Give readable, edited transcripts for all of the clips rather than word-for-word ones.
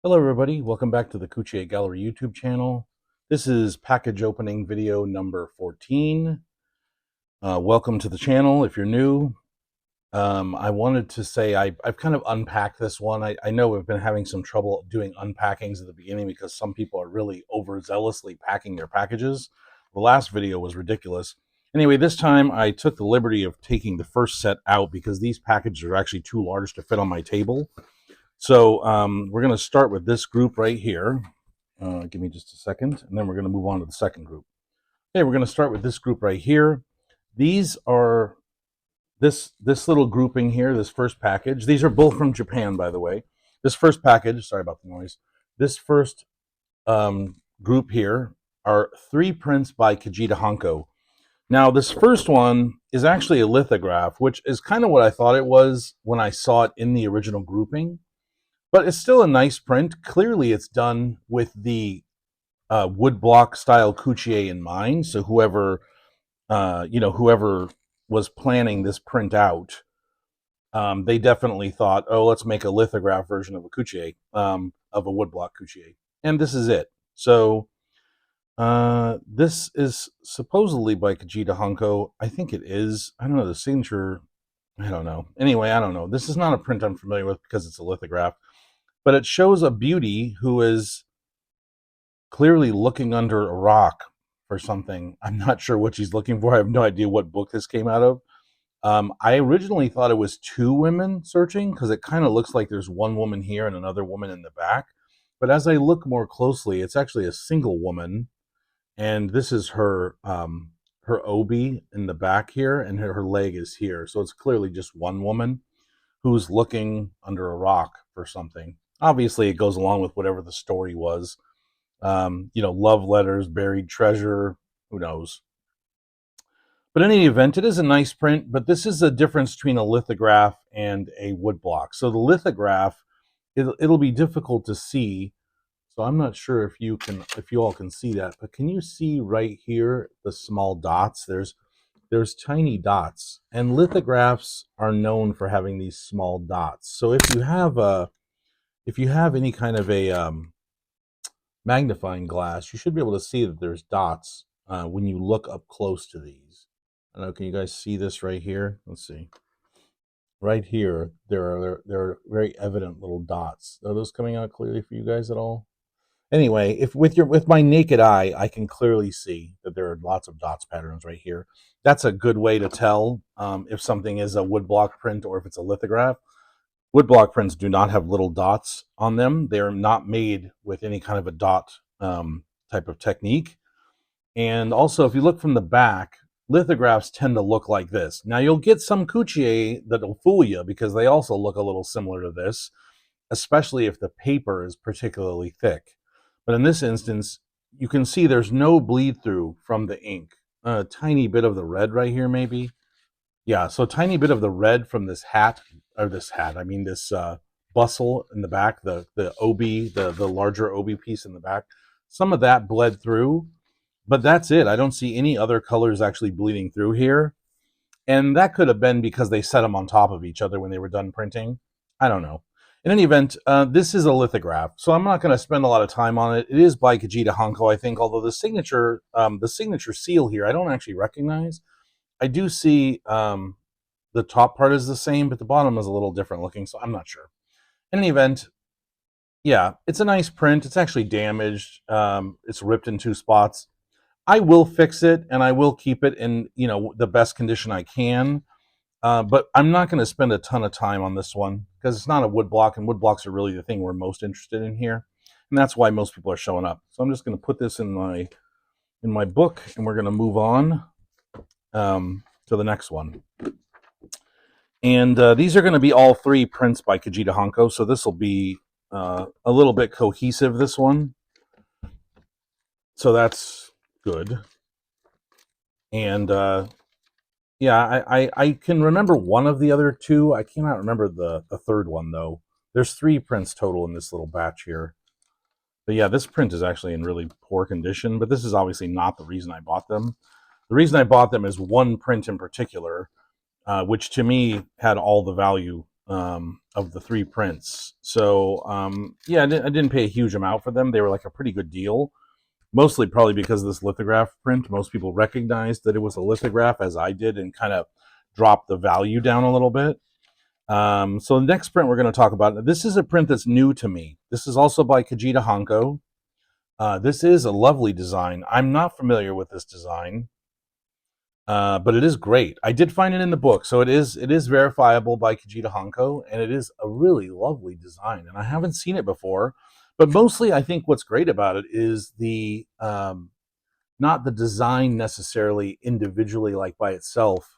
Hello everybody, welcome back to the Kuchi-e Gallery YouTube channel. This is package opening video number 14. Welcome to the channel if you're new. I wanted to say I've kind of unpacked this one. I know we've been having some trouble doing unpackings at the beginning because some people are really overzealously packing their packages. The last video was ridiculous. Anyway, this time I took the liberty of taking the first set out because these packages are actually too large to fit on my table. So we're going to start with this group right here. Give me just a second, and then we're going to move on to the second group. Okay, we're going to start with this group right here. These are this little grouping here, this first package. These are both from Japan, by the way. This first package, sorry about the noise. This first group here are 3 prints by Kajita Hanko. Now, this first one is actually a lithograph, which is kind of what I thought it was when I saw it in the original grouping. But it's still a nice print. Clearly, it's done with the woodblock style Kuchi-e in mind. So whoever was planning this print out, they definitely thought, oh, let's make a lithograph version of a Kuchi-e, of a woodblock Kuchi-e. And this is it. So this is supposedly by Kajita Hanko. I think it is. I don't know, the signature, I don't know. Anyway, I don't know. This is not a print I'm familiar with because it's a lithograph. But it shows a beauty who is clearly looking under a rock for something. I'm not sure what she's looking for. I have no idea what book this came out of. I originally thought it was 2 women searching because it kind of looks like there's one woman here and another woman in the back. But as I look more closely, it's actually a single woman. And this is her her obi in the back here, and her leg is here. So it's clearly just one woman who's looking under a rock for something. Obviously, it goes along with whatever the story was. Love letters, buried treasure, who knows. But in any event, it is a nice print, but this is a difference between a lithograph and a woodblock. So the lithograph, it'll be difficult to see. So I'm not sure if you all can see that, but can you see right here the small dots? There's tiny dots, and lithographs are known for having these small dots. So if you have any kind of a magnifying glass, you should be able to see that there's dots when you look up close to these. I don't know, can you guys see this right here? Let's see. Right here, there are very evident little dots. Are those coming out clearly for you guys at all? Anyway, if with my naked eye, I can clearly see that there are lots of dots patterns right here. That's a good way to tell if something is a woodblock print or if it's a lithograph. Woodblock prints do not have little dots on them. They're not made with any kind of a dot type of technique. And also, if you look from the back, lithographs tend to look like this. Now, you'll get some Kuchi-e that'll fool you because they also look a little similar to this, especially if the paper is particularly thick. But in this instance, you can see there's no bleed through from the ink. A tiny bit of the red right here, maybe. Yeah, so a tiny bit of the red from this hat, this bustle in the back, the obi, the larger obi piece in the back. Some of that bled through, but that's it. I don't see any other colors actually bleeding through here. And that could have been because they set them on top of each other when they were done printing. I don't know. In any event, this is a lithograph, so I'm not going to spend a lot of time on it. It is by Kajita Hanko, I think, although the signature seal here, I don't actually recognize. I do see the top part is the same, but the bottom is a little different looking, so I'm not sure. In any event, yeah, it's a nice print. It's actually damaged. It's ripped in 2 spots. I will fix it, and I will keep it in the best condition I can. But I'm not going to spend a ton of time on this one because it's not a woodblock, and woodblocks are really the thing we're most interested in here, and that's why most people are showing up. So I'm just going to put this in my book, and we're going to move on to the next one. And these are going to be all 3 prints by Kajita Hanko, so this will be a little bit cohesive, this one. So that's good. And yeah, I can remember one of the other 2. I cannot remember the third one, though. There's 3 prints total in this little batch here. But yeah, this print is actually in really poor condition, but this is obviously not the reason I bought them. The reason I bought them is one print in particular, which to me had all the value of the 3 prints. So yeah, I didn't pay a huge amount for them. They were like a pretty good deal. Mostly probably because of this lithograph print. Most people recognized that it was a lithograph, as I did, and kind of dropped the value down a little bit. So the next print we're going to talk about, this is a print that's new to me. This is also by Kajita Hanko. This is a lovely design. I'm not familiar with this design, but it is great. I did find it in the book, so it is verifiable by Kajita Hanko, and it is a really lovely design. And I haven't seen it before, but mostly I think what's great about it is the not the design necessarily individually, like by itself,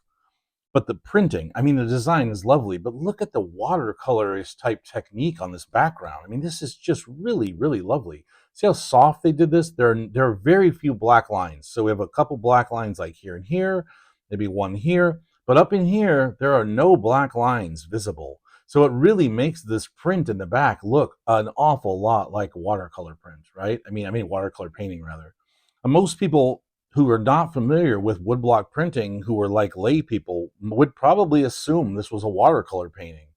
but the printing. I mean, the design is lovely, but look at the watercolorist type technique on this background. I mean, this is just really, really lovely. See how soft they did this? There are very few black lines. So we have a couple black lines like here and here, maybe one here, but up in here, there are no black lines visible. So it really makes this print in the back look an awful lot like watercolor print, right? I mean watercolor painting rather. And most people who are not familiar with woodblock printing, who are like lay people, would probably assume this was a watercolor painting.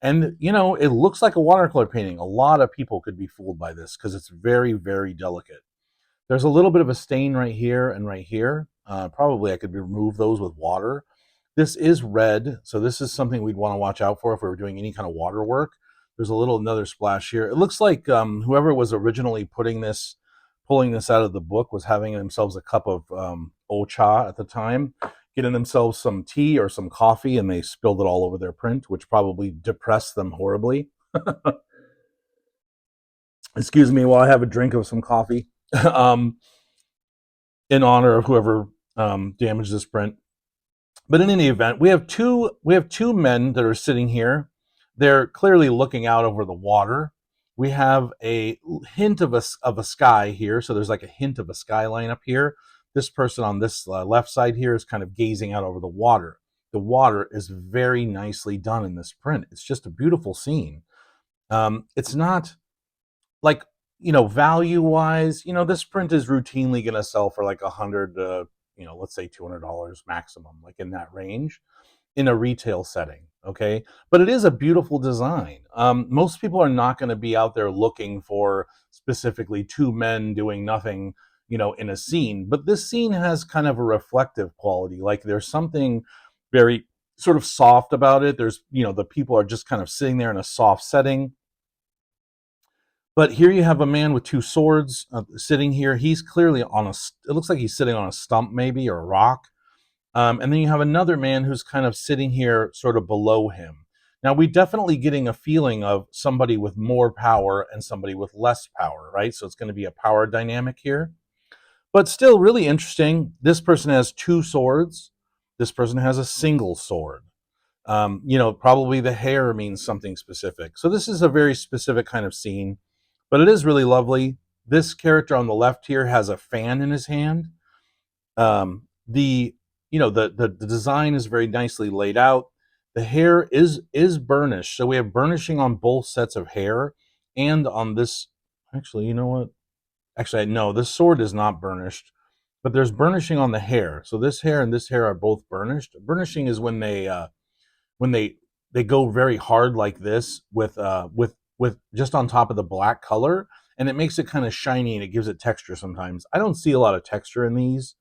And, you know, it looks like a watercolor painting. A lot of people could be fooled by this because it's very, very delicate. There's a little bit of a stain right here and right here. Probably I could remove those with water. This is red, so this is something we'd want to watch out for if we were doing any kind of water work. There's another splash here. It looks like whoever was originally pulling this out of the book was having themselves a cup of ocha at the time, getting themselves some tea or some coffee, and they spilled it all over their print, which probably depressed them horribly. Excuse me while I have a drink of some coffee in honor of whoever damaged this print. But in any event, we have two men that are sitting here. They're clearly looking out over the water. We have a hint of a sky here, so there's like a hint of a skyline up here. This person on this left side here is kind of gazing out over the water. The water is very nicely done in this print. It's just a beautiful scene. It's not like, you know, value-wise, you know, this print is routinely going to sell for like $100 to, you know, let's say $200 maximum, like in that range, in a retail setting. Okay, but it is a beautiful design. Most people are not going to be out there looking for specifically 2 men doing nothing, you know, in a scene. But this scene has kind of a reflective quality. Like there's something very sort of soft about it. There's, you know, the people are just kind of sitting there in a soft setting. But here you have a man with 2 swords sitting here. He's clearly on it looks like he's sitting on a stump maybe, or a rock. And then you have another man who's kind of sitting here sort of below him. Now, we're definitely getting a feeling of somebody with more power and somebody with less power, right? So it's going to be a power dynamic here. But still really interesting. This person has 2 swords. This person has a single sword. You know, probably the hair means something specific. So this is a very specific kind of scene, but it is really lovely. This character on the left here has a fan in his hand. The design is very nicely laid out. The hair is burnished, so we have burnishing on both sets of hair, and on this. Actually, you know what? Actually, no, this sword is not burnished, but there's burnishing on the hair. So this hair and this hair are both burnished. Burnishing is when they go very hard like this with just on top of the black color, and it makes it kind of shiny and it gives it texture sometimes. I don't see a lot of texture in these.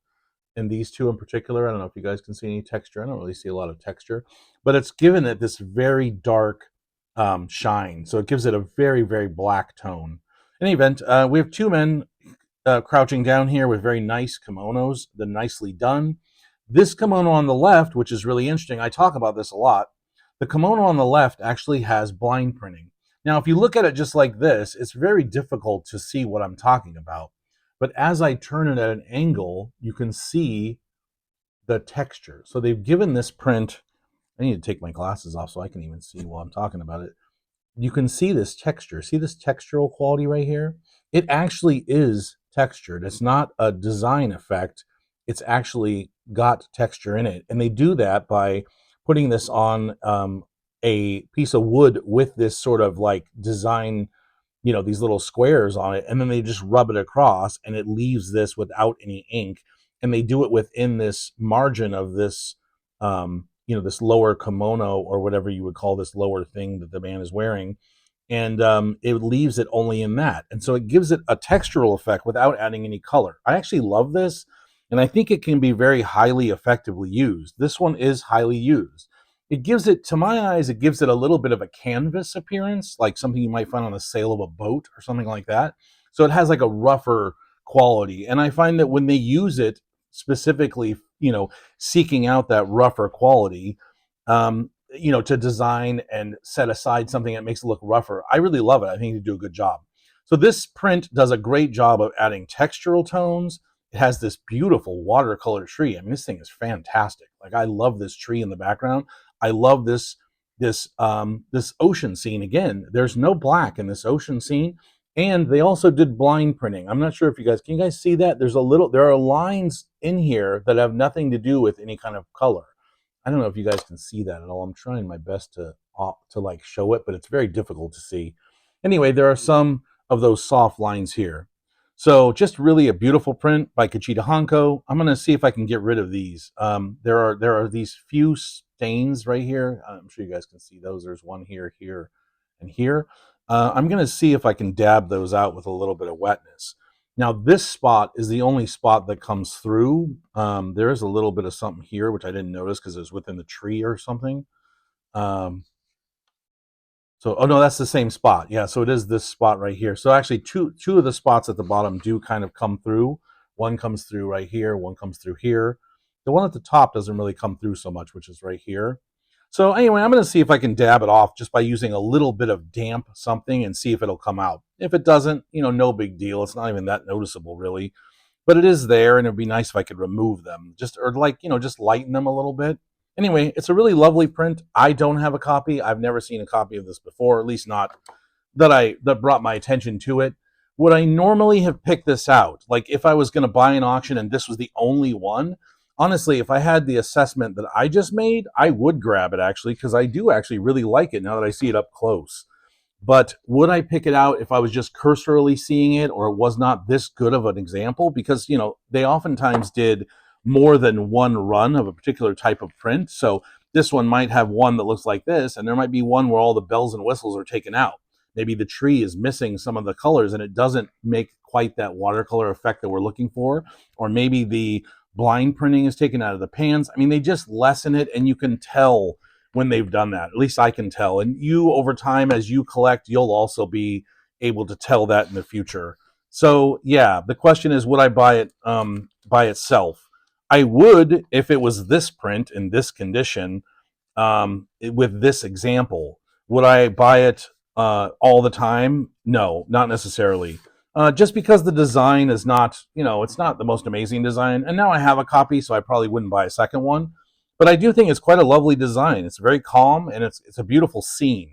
In these 2 in particular, I don't know if you guys can see any texture. I don't really see a lot of texture, but it's given it this very dark shine. So it gives it a very, very black tone. In any event, we have 2 men crouching down here with very nice kimonos. They're nicely done. This kimono on the left, which is really interesting, I talk about this a lot. The kimono on the left actually has blind printing. Now, if you look at it just like this, it's very difficult to see what I'm talking about. But as I turn it at an angle, you can see the texture. So they've given this print, I need to take my glasses off so I can even see while I'm talking about it. You can see this texture. See this textural quality right here? It actually is textured. It's not a design effect. It's actually got texture in it. And they do that by putting this on a piece of wood with this sort of like design, you know, these little squares on it, and then they just rub it across and it leaves this without any ink. And they do it within this margin of this this lower kimono or whatever you would call this lower thing that the man is wearing, and it leaves it only in that, and so it gives it a textural effect without adding any color. I actually love this, and I think it can be very highly effectively used. This one is highly used. It gives it, to my eyes, it gives it a little bit of a canvas appearance, like something you might find on the sail of a boat or something like that. So it has like a rougher quality, and I find that when they use it specifically, seeking out that rougher quality, to design and set aside something that makes it look rougher, I really love it. I think they do a good job. So this print does a great job of adding textural tones. It has this beautiful watercolor tree. I mean, this thing is fantastic. Like, I love this tree in the background. I love this ocean scene. Again, there's no black in this ocean scene, and they also did blind printing. I'm not sure if you guys can see that. There are lines in here that have nothing to do with any kind of color. I don't know if you guys can see that at all. I'm trying my best to like show it, but it's very difficult to see. Anyway, there are some of those soft lines here. So just really a beautiful print by Kajita Hanko. I'm going to see if I can get rid of these. There are these few stains right here. I'm sure you guys can see those. There's one here, here, and here. I'm going to see if I can dab those out with a little bit of wetness. Now, this spot is the only spot that comes through. There is a little bit of something here, which I didn't notice because it was within the tree or something. Oh no, that's the same spot. Yeah, so it is this spot right here. So actually two of the spots at the bottom do kind of come through. One comes through right here, one comes through here. The one at the top doesn't really come through so much, which is right here. So anyway, I'm going to see if I can dab it off just by using a little bit of damp something and see if it'll come out. If it doesn't, no big deal. It's not even that noticeable really. But it is there, and it'd be nice if I could remove them, just lighten them a little bit. Anyway, it's a really lovely print. I don't have a copy. I've never seen a copy of this before, at least not that brought my attention to it. Would I normally have picked this out? Like, if I was going to buy an auction and this was the only one, honestly, if I had the assessment that I just made, I would grab it actually, because I do actually really like it now that I see it up close. But would I pick it out if I was just cursorily seeing it, or it was not this good of an example? Because, they oftentimes did more than one run of a particular type of print. So this one might have one that looks like this, and there might be one where all the bells and whistles are taken out. Maybe the tree is missing some of the colors and it doesn't make quite that watercolor effect that we're looking for. Or maybe the blind printing is taken out of the pans. I mean, they just lessen it, and you can tell when they've done that. At least I can tell. And you, over time, as you collect, you'll also be able to tell that in the future. So yeah, the question is, would I buy it by itself? I would if it was this print in this condition, with this example. Would I buy it all the time? No, not necessarily. Just because the design is not, it's not the most amazing design. And now I have a copy, so I probably wouldn't buy a second one. But I do think it's quite a lovely design. It's very calm, and it's a beautiful scene.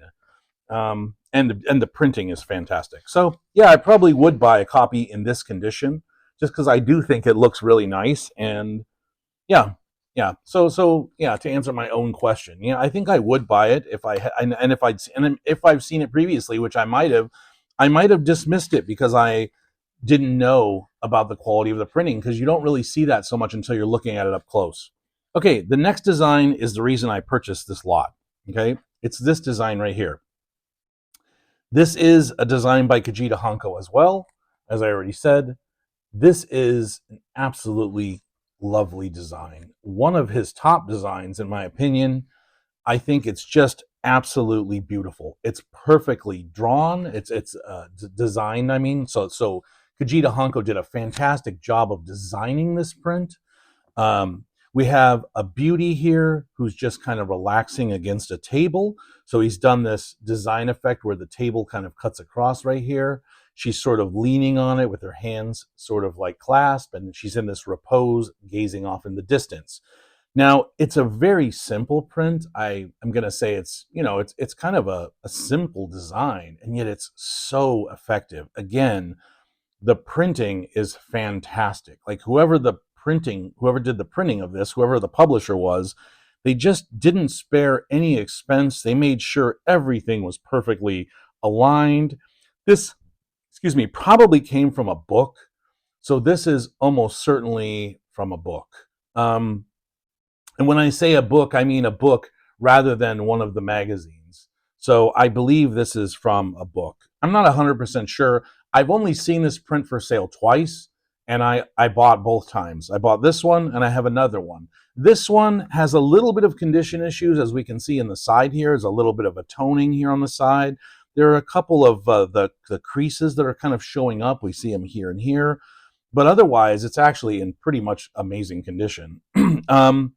And the printing is fantastic. So yeah, I probably would buy a copy in this condition, just because I do think it looks really nice. And yeah. So yeah, to answer my own question, yeah, I think I would buy it if if I've seen it previously, which I might have dismissed it because I didn't know about the quality of the printing, because you don't really see that so much until you're looking at it up close. Okay, the next design is the reason I purchased this lot. Okay, it's this design right here. This is a design by Kajita Hanko as well, as I already said. This is an absolutely lovely design. One of his top designs, in my opinion. I think it's just absolutely beautiful. It's perfectly drawn. It's designed. I mean, so Kajita Hanko did a fantastic job of designing this print. We have a beauty here who's just kind of relaxing against a table. So he's done this design effect where the table kind of cuts across right here. She's sort of leaning on it with her hands sort of like clasped, and she's in this repose, gazing off in the distance. Now, it's a very simple print. I'm going to say it's kind of a simple design, and yet it's so effective. Again, the printing is fantastic. Like, whoever did the printing of this, whoever the publisher was, they just didn't spare any expense. They made sure everything was perfectly aligned. This, probably came from a book. So this is almost certainly from a book. And when I say a book, I mean a book rather than one of the magazines. So I believe this is from a book. I'm not 100% sure. I've only seen this print for sale twice, and I bought both times. I bought this one, and I have another one. This one has a little bit of condition issues, as we can see in the side here. There's a little bit of a toning here on the side. There are a couple of the creases that are kind of showing up. We see them here and here. But otherwise, it's actually in pretty much amazing condition. um,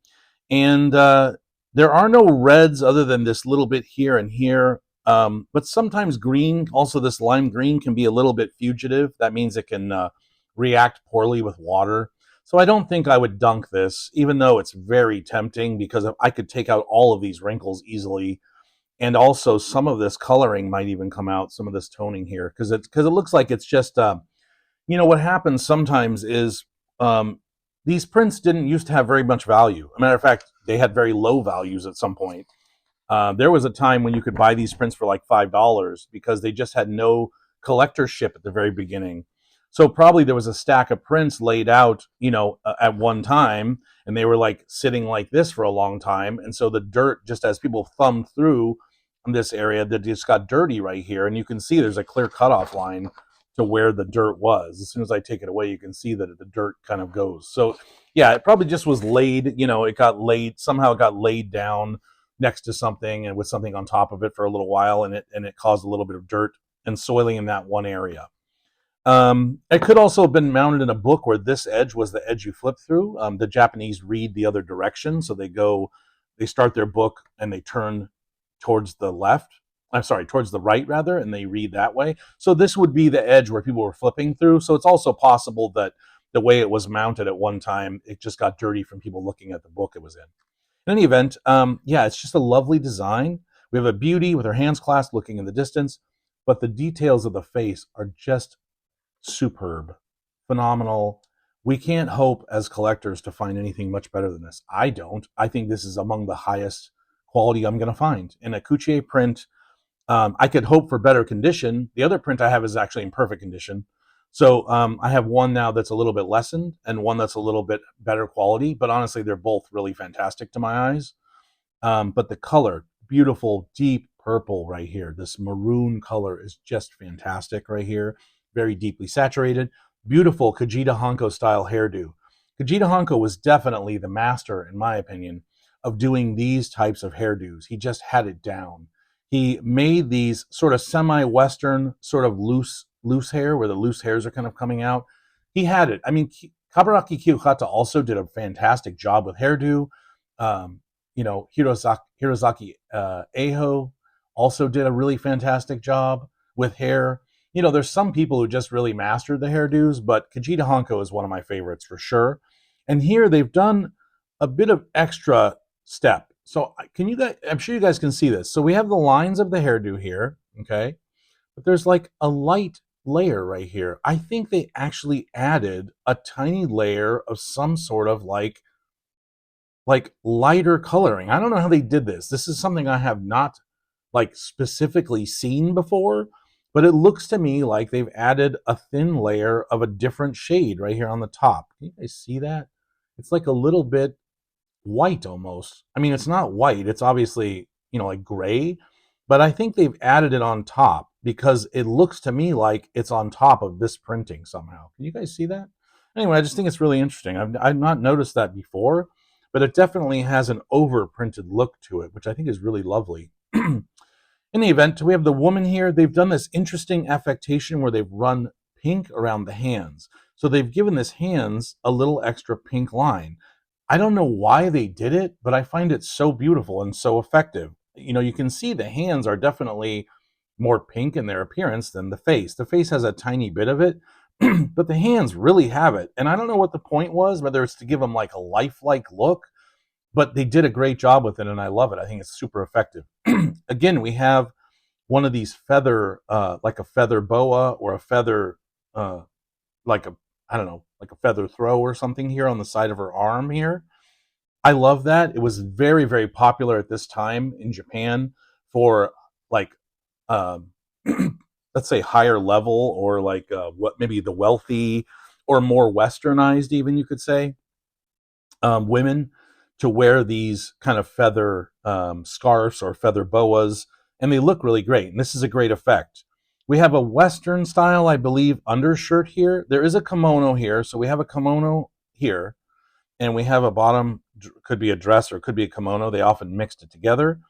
and there are no reds other than this little bit here and here. But sometimes green, also this lime green, can be a little bit fugitive. That means it can react poorly with water. So I don't think I would dunk this, even though it's very tempting, because I could take out all of these wrinkles easily. And also some of this coloring might even come out, some of this toning here, because it looks like it's just what happens sometimes is these prints didn't used to have very much value. As a matter of fact, they had very low values at some point. There was a time when you could buy these prints for like $5 because they just had no collectorship at the very beginning. So probably there was a stack of prints laid out, at one time, and they were like sitting like this for a long time. And so the dirt, just as people thumbed through this area, that just got dirty right here. And you can see there's a clear cutoff line to where the dirt was. As soon as I take it away, you can see that the dirt kind of goes. So yeah, it probably just was laid, it got laid, somehow it got laid down next to something and with something on top of it for a little while, and it caused a little bit of dirt and soiling in that one area. It could also have been mounted in a book where this edge was the edge you flip through. The Japanese read the other direction, so they start their book and they turn towards the left. I'm sorry, towards the right rather, and they read that way. So this would be the edge where people were flipping through. So it's also possible that the way it was mounted at one time, it just got dirty from people looking at the book it was in. In any event, it's just a lovely design. We have a beauty with her hands clasped looking in the distance, but the details of the face are just superb, phenomenal. We can't hope as collectors to find anything much better than this. I don't. I think this is among the highest quality I'm going to find. In a Kuchi-e print, I could hope for better condition. The other print I have is actually in perfect condition. So I have one now that's a little bit lessened and one that's a little bit better quality, but honestly, they're both really fantastic to my eyes. But the color, beautiful, deep purple right here. This maroon color is just fantastic right here. Very deeply saturated. Beautiful Kajita Hanko style hairdo. Kajita Hanko was definitely the master, in my opinion, of doing these types of hairdos. He just had it down. He made these sort of semi-Western, sort of loose hair, where the loose hairs are kind of coming out. He had it. I mean, Kaburaki Kiyokata also did a fantastic job with hairdo. Hirozaki Eiho also did a really fantastic job with hair. There's some people who just really mastered the hairdos, but Kajita Hanko is one of my favorites for sure. And here they've done a bit of extra step. So I'm sure you guys can see this. So we have the lines of the hairdo here, okay? But there's like a light layer right here. I think they actually added a tiny layer of some sort of like lighter coloring. I don't know how they did this. This is something I have not like specifically seen before, but it looks to me like they've added a thin layer of a different shade right here on the top. Can you guys see that? It's like a little bit white almost. I mean, it's not white. It's obviously, like gray, but I think they've added it on top because it looks to me like it's on top of this printing somehow. Can you guys see that? Anyway, I just think it's really interesting. I've not noticed that before, but it definitely has an over-printed look to it, which I think is really lovely. In the event, we have the woman here. They've done this interesting affectation where they've run pink around the hands. So they've given this hands a little extra pink line. I don't know why they did it, but I find it so beautiful and so effective. You can see the hands are definitely more pink in their appearance than the face. The face has a tiny bit of it, but the hands really have it. And I don't know what the point was, whether it's to give them like a lifelike look, but they did a great job with it, and I love it. I think it's super effective. Again, we have one of these feather, like a feather boa or a feather, like a feather throw or something here on the side of her arm here. I love that. It was very, very popular at this time in Japan for like, let's say higher level or like what maybe the wealthy or more westernized, even you could say, women to wear these kind of feather scarves or feather boas, and they look really great. And this is a great effect. We have a Western style, I believe, undershirt here. There is a kimono here, so we have a kimono here, and we have a bottom, could be a dress or could be a kimono. They often mixed it together.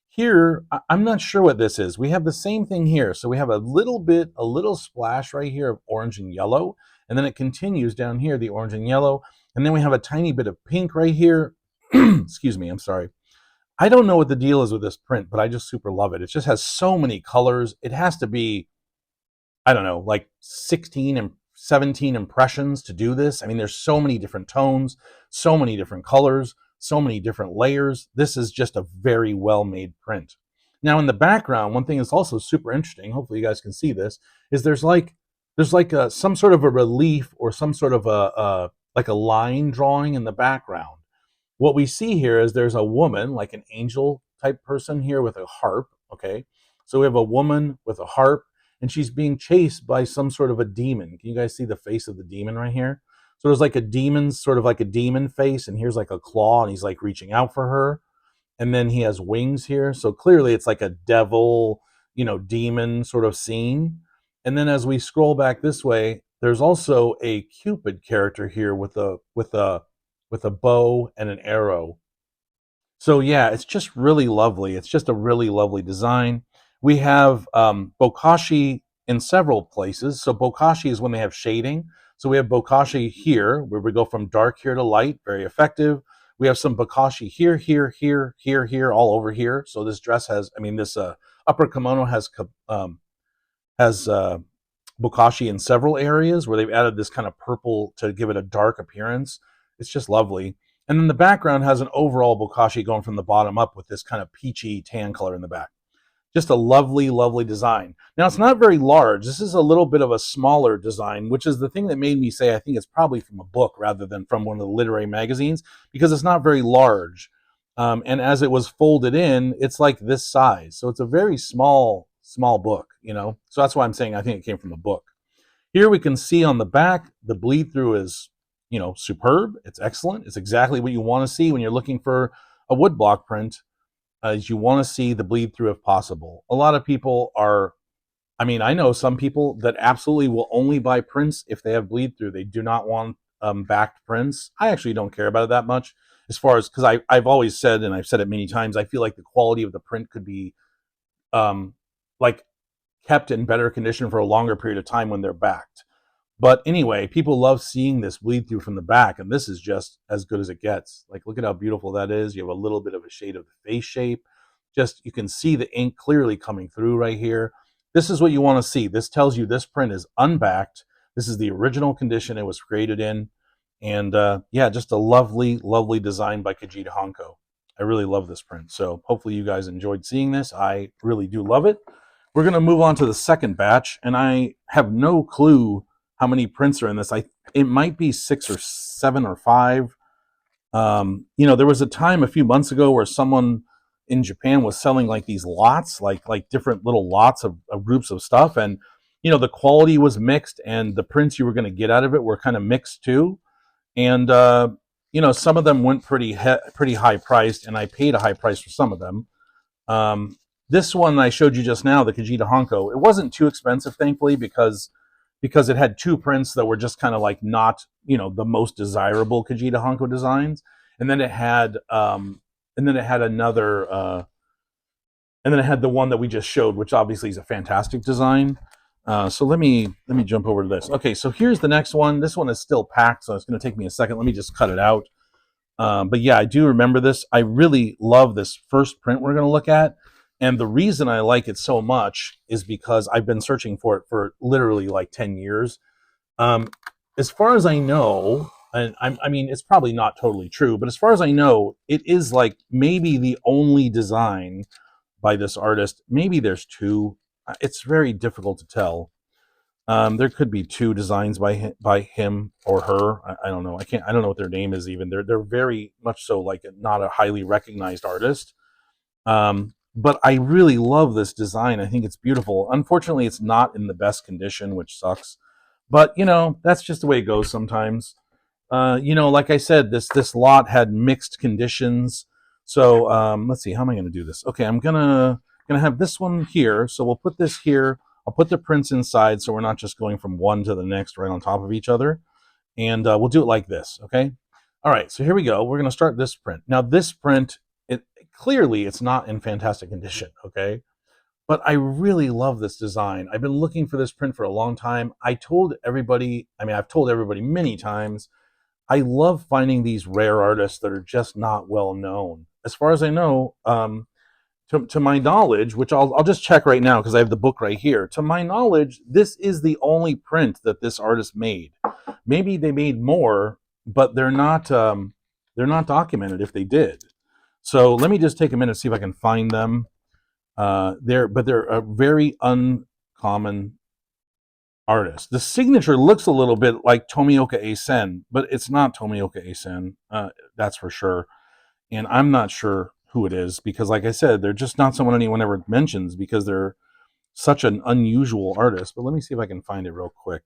Here, I'm not sure what this is. We have the same thing here. So we have a little splash right here of orange and yellow, and then it continues down here, the orange and yellow, and then we have a tiny bit of pink right here. Excuse me, I'm sorry. I don't know what the deal is with this print, but I just super love it. It just has so many colors. It has to be, I don't know, like 16 and 17 impressions to do this. I mean, there's so many different tones, so many different colors, so many different layers. This is just a very well-made print. Now, in the background, one thing that's also super interesting, hopefully you guys can see this, is there's like some sort of a relief or some sort of like a line drawing in the background. What we see here is there's a woman, like an angel type person here with a harp, okay? So we have a woman with a harp, and she's being chased by some sort of a demon. Can you guys see the face of the demon right here? So there's like a demon, sort of like a demon face, and here's like a claw, and he's like reaching out for her. And then he has wings here. So clearly it's like a devil, demon sort of scene. And then as we scroll back this way, there's also a Cupid character here with a bow and an arrow. So yeah, it's just really lovely. It's just a really lovely design. We have bokashi in several places. So bokashi is when they have shading. So we have bokashi here, where we go from dark here to light, very effective. We have some bokashi here, here, here, here, here, all over here. So this dress has, this upper kimono has bokashi in several areas where they've added this kind of purple to give it a dark appearance. It's just lovely. And then the background has an overall bokashi going from the bottom up with this kind of peachy tan color in the back. Just a lovely, lovely design. Now, it's not very large. This is a little bit of a smaller design, which is the thing that made me say I think it's probably from a book rather than from one of the literary magazines, because it's not very large. And as it was folded in, it's like this size. So it's a very small book, So that's why I'm saying I think it came from a book. Here we can see on the back, the bleed through is, superb. It's excellent. It's exactly what you want to see when you're looking for a woodblock print. Is you want to see the bleed through if possible. A lot of people are, I know some people that absolutely will only buy prints if they have bleed through. They do not want backed prints. I actually don't care about it that much, as far as, because I've always said, and I've said it many times, I feel like the quality of the print could be like kept in better condition for a longer period of time when they're backed. But anyway, people love seeing this bleed through from the back, and this is just as good as it gets. Like, look at how beautiful that is. You have a little bit of a shade of the face shape. Just, you can see the ink clearly coming through right here. This is what you want to see. This tells you this print is unbacked. This is the original condition it was created in. And yeah, just a lovely, lovely design by Kajita Hanko. I really love this print. So hopefully you guys enjoyed seeing this. I really do love it. We're going to move on to the second batch, and I have no clue how many prints are in this. It might be 6 or 7 or 5. There was a time a few months ago where someone in Japan was selling like these lots, like different little lots of groups of stuff, and the quality was mixed, and the prints you were going to get out of it were kind of mixed too. And some of them went pretty high priced, and I paid a high price for some of them. This one I showed you just now, the Kajita Hanko, it wasn't too expensive, thankfully, because it had 2 prints that were just kind of like not, the most desirable Kajita Hanko designs. And then it had another, and then it had the one that we just showed, which obviously is a fantastic design. So let me jump over to this. Okay, so here's the next one. This one is still packed, so it's going to take me a second. Let me just cut it out. But yeah, I do remember this. I really love this first print we're going to look at. And the reason I like it so much is because I've been searching for it for literally like 10 years. As far as I know, and it's probably not totally true, but as far as I know, it is like maybe the only design by this artist. Maybe there's 2. It's very difficult to tell. There could be 2 designs by him or her. I don't know. I don't know what their name is even. They're very much so like not a highly recognized artist. But I really love this design. I think it's beautiful. Unfortunately, it's not in the best condition, which sucks. But, that's just the way it goes sometimes. Like I said, this lot had mixed conditions. So let's see, how am I going to do this? Okay, I'm gonna have this one here. So we'll put this here. I'll put the prints inside, so we're not just going from one to the next right on top of each other. And we'll do it like this. Okay. All right. So here we go. We're going to start this print. Now this print, clearly it's not in fantastic condition. Okay. But I really love this design. I've been looking for this print for a long time. I've told everybody many times, I love finding these rare artists that are just not well known. As far as I know, to my knowledge, which I'll just check right now because I have the book right here. To my knowledge, this is the only print that this artist made. Maybe they made more, but they're not documented if they did. So let me just take a minute to see if I can find them. They're a very uncommon artist. The signature looks a little bit like Tomioka Eisen, but it's not Tomioka Eisen. That's for sure. And I'm not sure who it is because, like I said, they're just not someone anyone ever mentions because they're such an unusual artist. But let me see if I can find it real quick.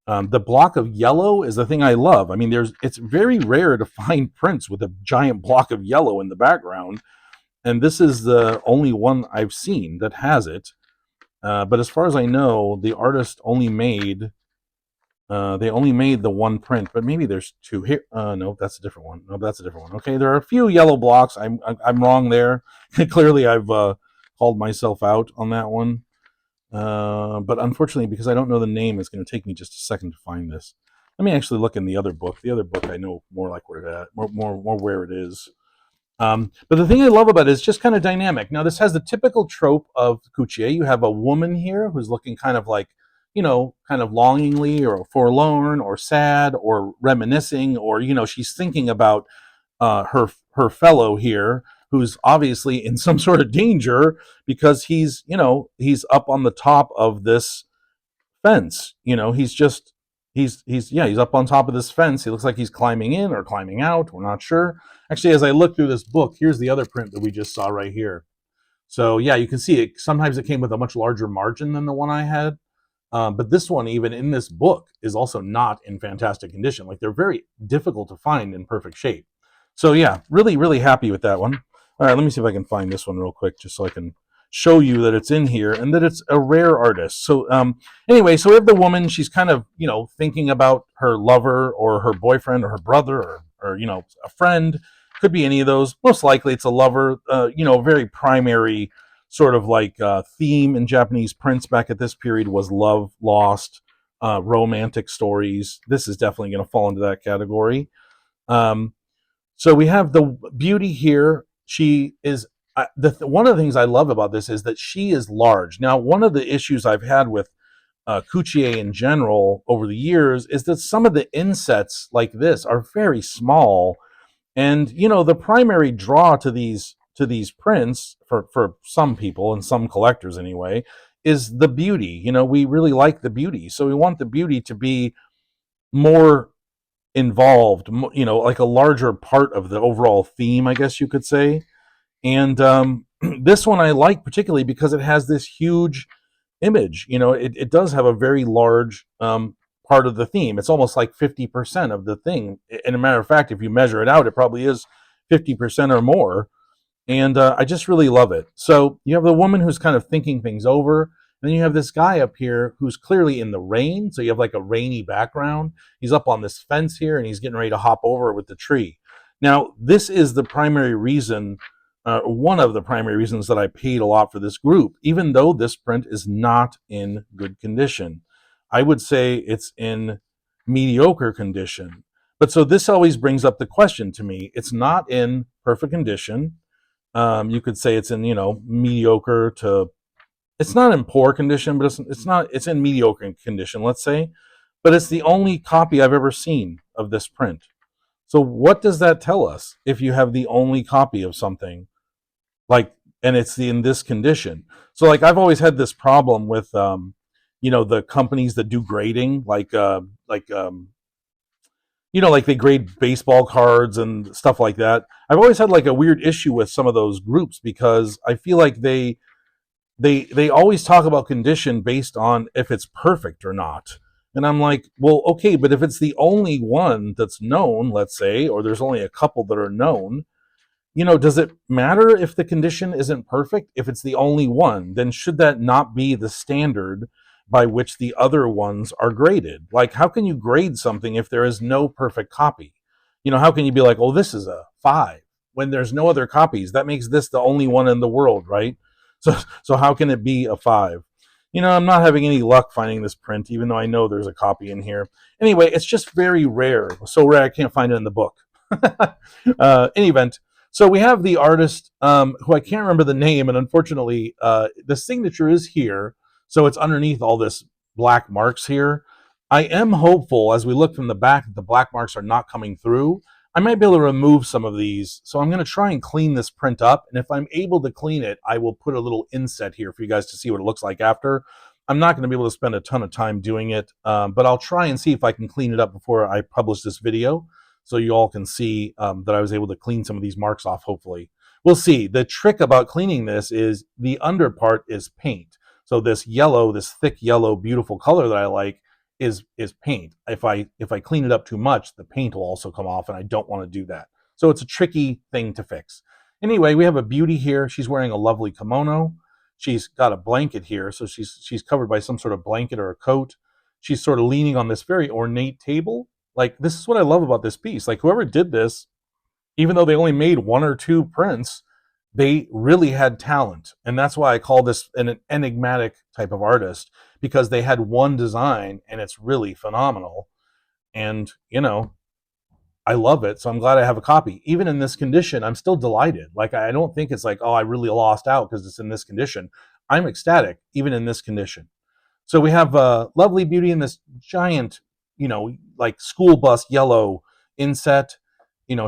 The block of yellow is the thing I love. I mean, it's very rare to find prints with a giant block of yellow in the background. And this is the only one I've seen that has it. But as far as I know, the artist only made the one print, but maybe there's two here. No, that's a different one. No, that's a different one. Okay, there are a few yellow blocks. I'm wrong there. Clearly, I've called myself out on that one. But unfortunately, because I don't know the name, it's going to take me just a second to find this. Let me actually look in the other book. The other book I know more like where it at, more where it is. But the thing I love about it is just kind of dynamic. Now, this has the typical trope of Kuchi-e. You have a woman here who's looking kind of like, kind of longingly or forlorn or sad or reminiscing, or, she's thinking about her fellow here who's obviously in some sort of danger because he's up on the top of this fence. He's up on top of this fence. He looks like he's climbing in or climbing out. We're not sure. Actually, as I look through this book, here's the other print that we just saw right here. So yeah, you can see it. Sometimes it came with a much larger margin than the one I had. But this one, even in this book, is also not in fantastic condition. Like, they're very difficult to find in perfect shape. So yeah, really, really happy with that one. All right, let me see if I can find this one real quick, just so I can show you that it's in here and that it's a rare artist. So anyway, so we have the woman. She's kind of, thinking about her lover or her boyfriend or her brother or a friend. Could be any of those. Most likely it's a lover. Very primary sort of like theme in Japanese prints back at this period was love, lost, romantic stories. This is definitely going to fall into that category. So we have the beauty here. She is one of the things I love about this is that she is large. Now, one of the issues I've had with Kuchi-e in general over the years is that some of the insets like this are very small. And, the primary draw to these prints for some people and some collectors anyway, is the beauty. We really like the beauty. So we want the beauty to be more involved, like a larger part of the overall theme, I guess you could say. And this one I like particularly because it has this huge image. It does have a very large part of the theme. It's almost like 50% of the thing. And a matter of fact, if you measure it out, it probably is 50% or more. And I just really love it. So you have the woman who's kind of thinking things over. And then you have this guy up here who's clearly in the rain. So you have like a rainy background. He's up on this fence here and he's getting ready to hop over with the tree. Now, this is the primary reason, one of the primary reasons that I paid a lot for this group, even though this print is not in good condition. I would say it's in mediocre condition. But so this always brings up the question to me. It's not in perfect condition. You could say it's in, mediocre to, it's not in poor condition, but it's in mediocre condition, let's say. But it's the only copy I've ever seen of this print. So what does that tell us if you have the only copy of something and it's in this condition? So like I've always had this problem with, the companies that do grading, like they grade baseball cards and stuff like that. I've always had like a weird issue with some of those groups because I feel like they always talk about condition based on if it's perfect or not. And I'm like, well, okay, but if it's the only one that's known, let's say, or there's only a couple that are known, does it matter if the condition isn't perfect? If it's the only one, then should that not be the standard by which the other ones are graded? Like, how can you grade something if there is no perfect copy? How can you be like, oh, this is a 5 when there's no other copies? That makes this the only one in the world, right? So how can it be a 5? I'm not having any luck finding this print, even though I know there's a copy in here. Anyway, it's just very rare. So rare I can't find it in the book. Any event, so we have the artist who I can't remember the name, and unfortunately, the signature is here, so it's underneath all this black marks here. I am hopeful, as we look from the back, that the black marks are not coming through. I might be able to remove some of these, so I'm going to try and clean this print up, and if I'm able to clean it, I will put a little inset here for you guys to see what it looks like after. I'm not going to be able to spend a ton of time doing it, but I'll try and see if I can clean it up before I publish this video, so you all can see that I was able to clean some of these marks off, hopefully. We'll see. The trick about cleaning this is the under part is paint. So this yellow, this thick yellow, beautiful color that I like is paint. If I clean it up too much, the paint will also come off, and I don't want to do that. So it's a tricky thing to fix. Anyway, we have a beauty here. She's wearing a lovely kimono. She's got a blanket here, so she's covered by some sort of blanket or a coat. She's sort of leaning on this very ornate table. Like, this is what I love about this piece. Like, whoever did this, even though they only made 1 or 2 prints, they really had talent. And that's why I call this an enigmatic type of artist, because they had one design and it's really phenomenal. And, I love it. So I'm glad I have a copy. Even in this condition, I'm still delighted. Like, I don't think it's like, oh, I really lost out because it's in this condition. I'm ecstatic, even in this condition. So we have a lovely beauty in this giant, like school bus yellow inset.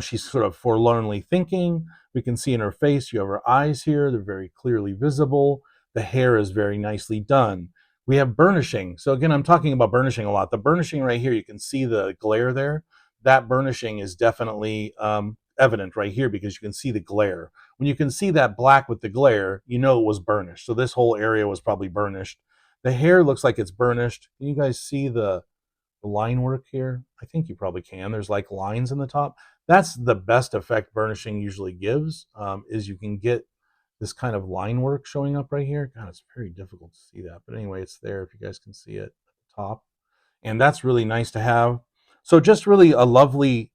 She's sort of forlornly thinking. We can see in her face, you have her eyes here. They're very clearly visible. The hair is very nicely done. We have burnishing. So again, I'm talking about burnishing a lot. The burnishing right here, you can see the glare there. That burnishing is definitely evident right here because you can see the glare. When you can see that black with the glare, you know it was burnished. So this whole area was probably burnished. The hair looks like it's burnished. Can you guys see the line work here? I think you probably can. There's like lines in the top. That's the best effect burnishing usually gives, is you can get this kind of line work showing up right here. God, it's very difficult to see that. But anyway, it's there if you guys can see it at the top. And that's really nice to have. So just really a lovely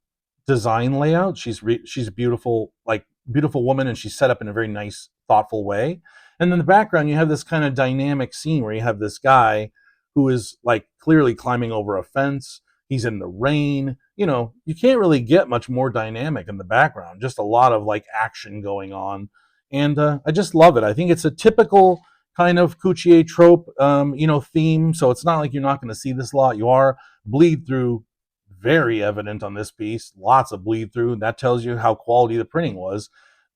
design layout. She's a beautiful, like beautiful woman, and she's set up in a very nice, thoughtful way. And in the background, you have this kind of dynamic scene where you have this guy who is like clearly climbing over a fence. He's in the rain. You can't really get much more dynamic in the background. Just a lot of like action going on. And I just love it. I think it's a typical kind of Kuchi-e trope, theme. So it's not like you're not going to see this a lot. You are. Bleed through, very evident on this piece. Lots of bleed through. That tells you how quality the printing was.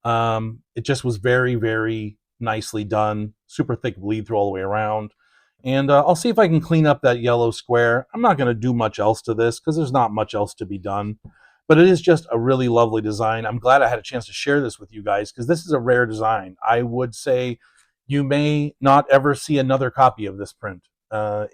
It just was very, very nicely done. Super thick bleed through all the way around. And I'll see if I can clean up that yellow square. I'm not going to do much else to this because there's not much else to be done. But it is just a really lovely design. I'm glad I had a chance to share this with you guys because this is a rare design. I would say you may not ever see another copy of this print. I've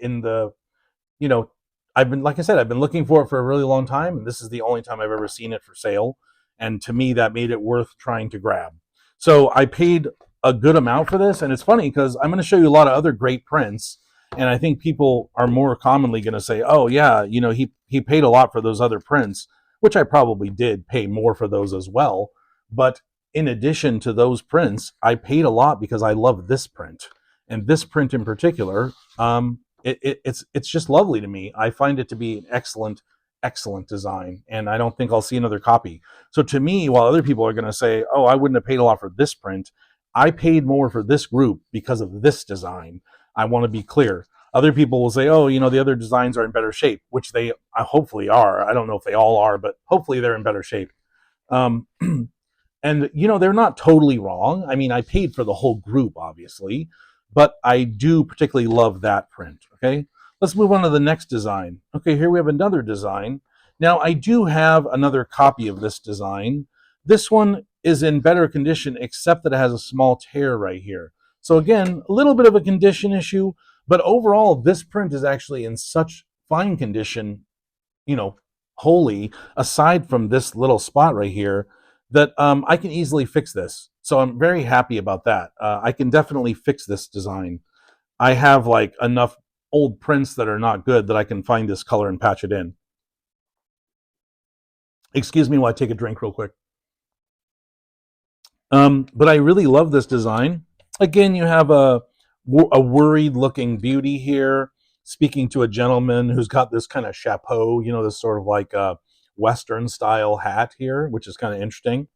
been, like I said, I've been looking for it for a really long time, and this is the only time I've ever seen it for sale. And to me, that made it worth trying to grab. So I paid a good amount for this, and it's funny because I'm going to show you a lot of other great prints, and I think people are more commonly going to say, oh yeah, he paid a lot for those other prints, which I probably did pay more for those as well. But in addition to those prints, I paid a lot because I love this print. And this print in particular, it's just lovely to me. I find it to be an excellent design, and I don't think I'll see another copy. So to me, while other people are going to say, oh, I wouldn't have paid a lot for this print, I paid more for this group because of this design. I want to be clear. Other people will say, oh, the other designs are in better shape, which they hopefully are. I don't know if they all are, but hopefully they're in better shape. And, they're not totally wrong. I mean, I paid for the whole group, obviously, but I do particularly love that print, okay? Let's move on to the next design. Okay, here we have another design. Now, I do have another copy of this design. This one is in better condition, except that it has a small tear right here. So again, a little bit of a condition issue, but overall, this print is actually in such fine condition, you know, wholly, aside from this little spot right here, that I can easily fix this. So I'm very happy about that. I can definitely fix this design. I have like enough old prints that are not good that I can find this color and patch it in. Excuse me while I take a drink real quick. But I really love this design. Again, you have a worried looking beauty here, speaking to a gentleman who's got this kind of chapeau, you know, this sort of like a Western style hat here, which is kind of interesting.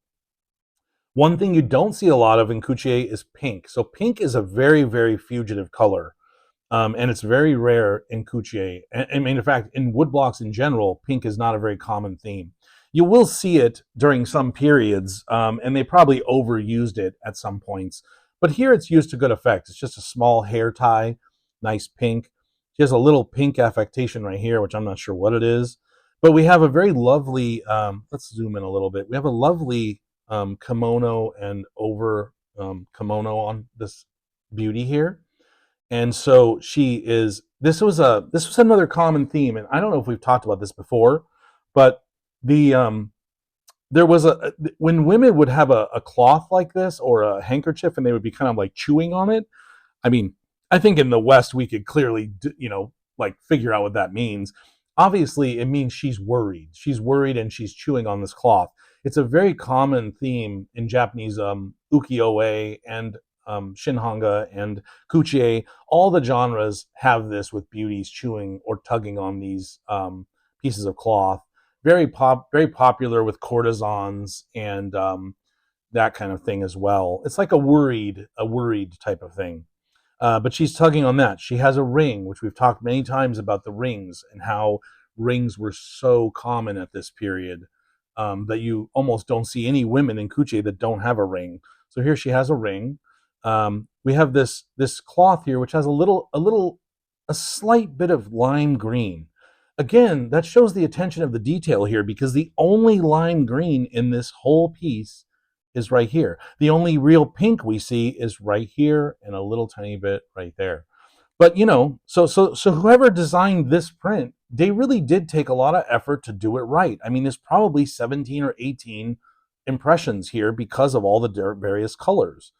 One thing you don't see a lot of in Kuchi-e is pink. So pink is a very, very fugitive color. And it's very rare in Kuchi-e. I mean, in fact, in woodblocks in general, pink is not a very common theme. You will see it during some periods, and they probably overused it at some points. But here it's used to good effect. It's just a small hair tie, nice pink. She has a little pink affectation right here, which I'm not sure what it is. But we have a very lovely, let's zoom in a little bit. We have a lovely kimono and over kimono on this beauty here. And so she is, this was another common theme, and I don't know if we've talked about this before, but the there was when women would have a cloth like this or a handkerchief and they would be kind of like chewing on it. I mean, I think in the West we could clearly, like figure out what that means. Obviously, it means she's worried. She's worried and she's chewing on this cloth. It's a very common theme in Japanese ukiyo-e and shinhanga and Kuchi-e. All the genres have this with beauties chewing or tugging on these pieces of cloth. Very popular with courtesans and that kind of thing as well. It's like a worried type of thing. But she's tugging on that. She has a ring, which we've talked many times about the rings and how rings were so common at this period that you almost don't see any women in Kuchi that don't have a ring. So here she has a ring. We have this cloth here, which has a slight bit of lime green. Again, that shows the attention of the detail here because the only lime green in this whole piece is right here. The only real pink we see is right here and a little tiny bit right there. But so whoever designed this print, they really did take a lot of effort to do it right. I mean, there's probably 17 or 18 impressions here because of all the various colors.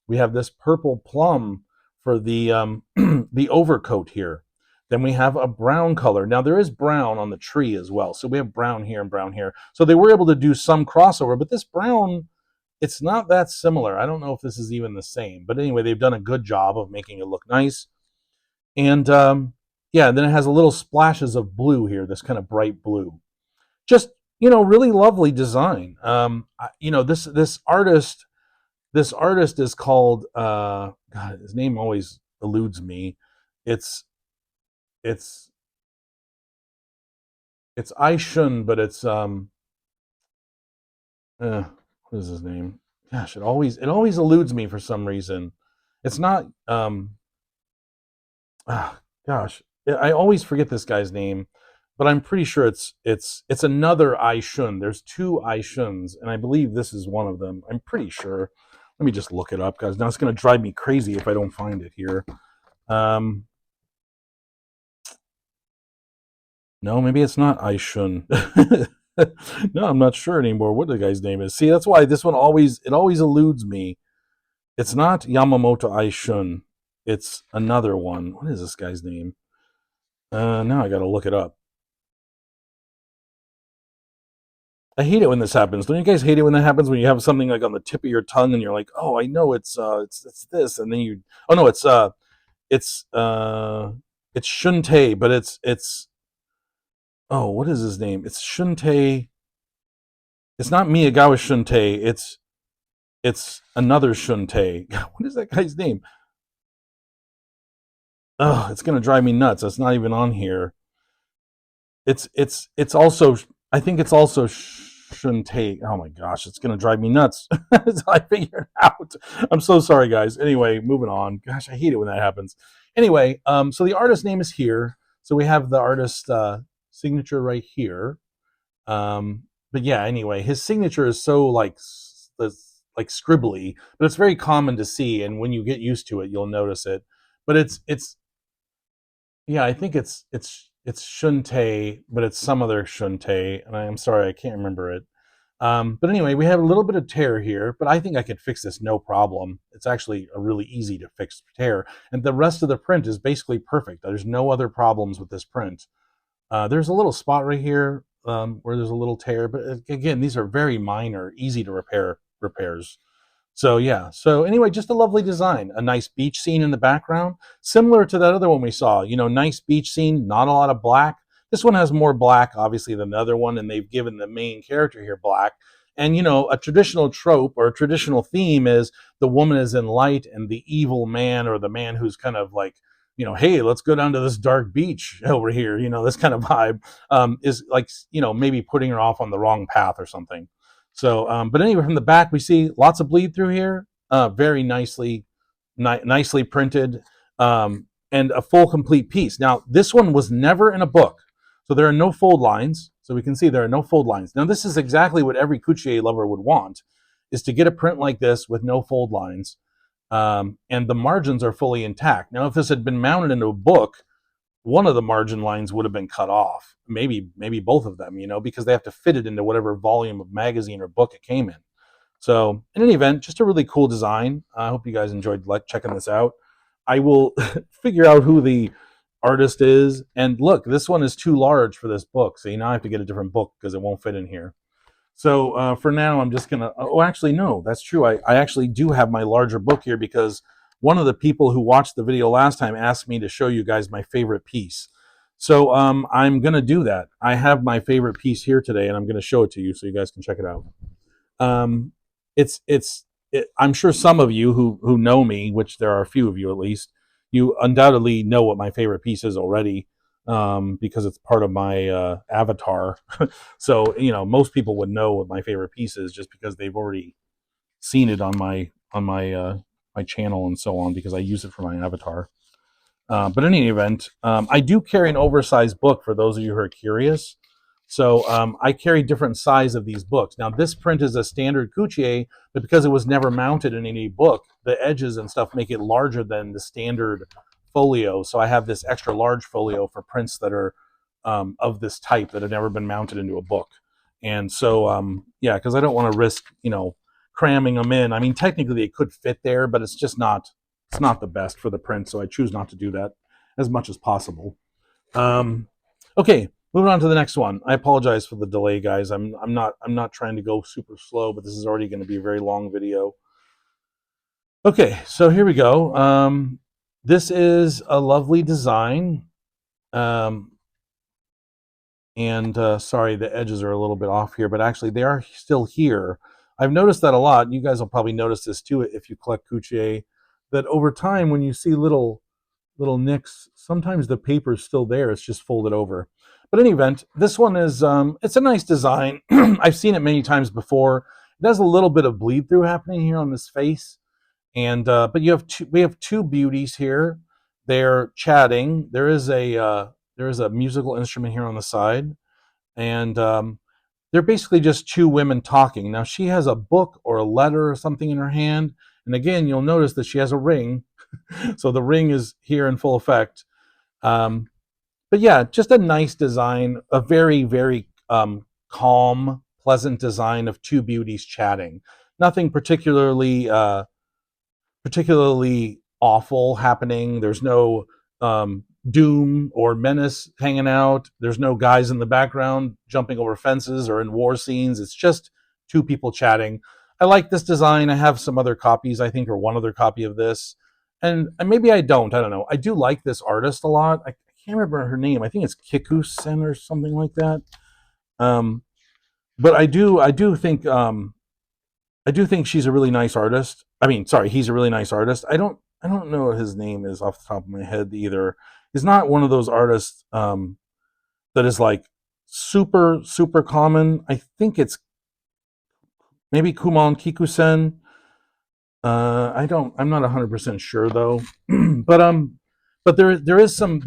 We have this purple plum for the the overcoat here. Then we have a brown color. Now there is brown on the tree as well. So we have brown here and brown here. So they were able to do some crossover, but this brown, it's not that similar. I don't know if this is even the same. But anyway, they've done a good job of making it look nice. And yeah, then it has a little splashes of blue here, this kind of bright blue. Just, really lovely design. This artist is called God, his name always eludes me. It's Eishun, but it's what is his name? Gosh, it always eludes me for some reason. It's not gosh, I always forget this guy's name, but I'm pretty sure it's another Eishun. There's two Eishuns, and I believe this is one of them. I'm pretty sure. Let me just look it up, guys. Now it's going to drive me crazy if I don't find it here. No, maybe it's not Eishun. No, I'm not sure anymore what the guy's name is. See, that's why this one always eludes me. It's not Yamamoto Eishun. It's another one. What is this guy's name? Now I got to look it up. I hate it when this happens. Don't you guys hate it when that happens? When you have something like on the tip of your tongue and you're like, "Oh, I know it's this," and then oh no, it's Shuntei, but it's oh, what is his name? It's Shuntei. It's not Miyagawa Shuntei. It's another Shuntei. What is that guy's name? Oh, it's gonna drive me nuts. It's not even on here. It's also, I think it's also Shuntei. Oh my gosh, it's gonna drive me nuts. I figured it out. I'm so sorry, guys. Anyway, moving on. Gosh, I hate it when that happens. Anyway, so the artist name is here. So we have the artist signature right here. But yeah, anyway, his signature is so like scribbly, but it's very common to see, and when you get used to it, you'll notice it. But it's yeah, I think it's it's Shuntei, but it's some other Shuntei, and I'm sorry, I can't remember it. But anyway, we have a little bit of tear here, but I think I could fix this no problem. It's actually a really easy to fix tear, and the rest of the print is basically perfect. There's no other problems with this print. There's a little spot right here where there's a little tear, but again, these are very minor, easy to repairs. So yeah, so anyway, just a lovely design. A nice beach scene in the background, similar to that other one we saw. You know, nice beach scene, not a lot of black. This one has more black, obviously, than the other one, and they've given the main character here black. And you know, a traditional trope or a traditional theme is the woman is in light and the evil man or the man who's kind of like, you know, hey, let's go down to this dark beach over here. You know, this kind of vibe is like, you know, maybe putting her off on the wrong path or something. So, but anyway, from the back, we see lots of bleed through here, very nicely printed, and a full complete piece. Now, this one was never in a book, so there are no fold lines. So we can see there are no fold lines. Now, this is exactly what every Kuchi-e lover would want, is to get a print like this with no fold lines, and the margins are fully intact. Now, if this had been mounted into a book, one of the margin lines would have been cut off, maybe both of them, you know, because they have to fit it into whatever volume of magazine or book it came in. So in any event, just a really cool design. I hope you guys enjoyed checking this out. I will figure out who the artist is. And look, this one is too large for this book, so you now have to get a different book because it won't fit in here. So for now, I'm just gonna, oh, actually, no, that's true. I actually do have my larger book here because one of the people who watched the video last time asked me to show you guys my favorite piece. So I'm going to do that. I have my favorite piece here today, and I'm going to show it to you so you guys can check it out. Um, I'm sure some of you who know me, which there are a few of you at least, you undoubtedly know what my favorite piece is already, because it's part of my avatar. So, you know, most people would know what my favorite piece is just because they've already seen it on my channel and so on, because I use it for my avatar. But in any event, I do carry an oversized book for those of you who are curious. So I carry different size of these books. Now, this print is a standard Kuchi-e, but because it was never mounted in any book, the edges and stuff make it larger than the standard folio. So I have this extra large folio for prints that are of this type that have never been mounted into a book. And so, yeah, because I don't want to risk, you know, cramming them in. I mean, technically they could fit there, but it's just not, it's not the best for the print, so I choose not to do that as much as possible. Okay, moving on to the next one. I apologize for the delay, guys. I'm not trying to go super slow, but this is already going to be a very long video. Okay, so here we go. This is a lovely design. Sorry, the edges are a little bit off here, but actually they are still here. I've noticed that a lot. You guys will probably notice this too if you collect Kuchi-e, that over time when you see little nicks, sometimes the paper's still there, it's just folded over. But in any event, this one is, it's a nice design. I've seen it many times before. It has a little bit of bleed through happening here on this face. And, but we have two beauties here. They're chatting. There is a musical instrument here on the side. And they're basically just two women talking. Now, she has a book or a letter or something in her hand. And again, you'll notice that she has a ring. So the ring is here in full effect. But yeah, just a nice design, a very, very calm, pleasant design of two beauties chatting. Nothing particularly awful happening. There's no doom or menace hanging out. There's no guys in the background jumping over fences or in war scenes. It's just two people chatting. I like this design. I have some other copies, I think, or one other copy of this. And maybe I don't know. I do like this artist a lot. I can't remember her name. I think it's Kikusen or something like that. But I do think she's a really nice artist. I mean, sorry, he's a really nice artist. I don't know what his name is off the top of my head either. He's not one of those artists that is like super, super common. I think it's maybe Kumon Kikusen. I'm not 100% sure though. but there is some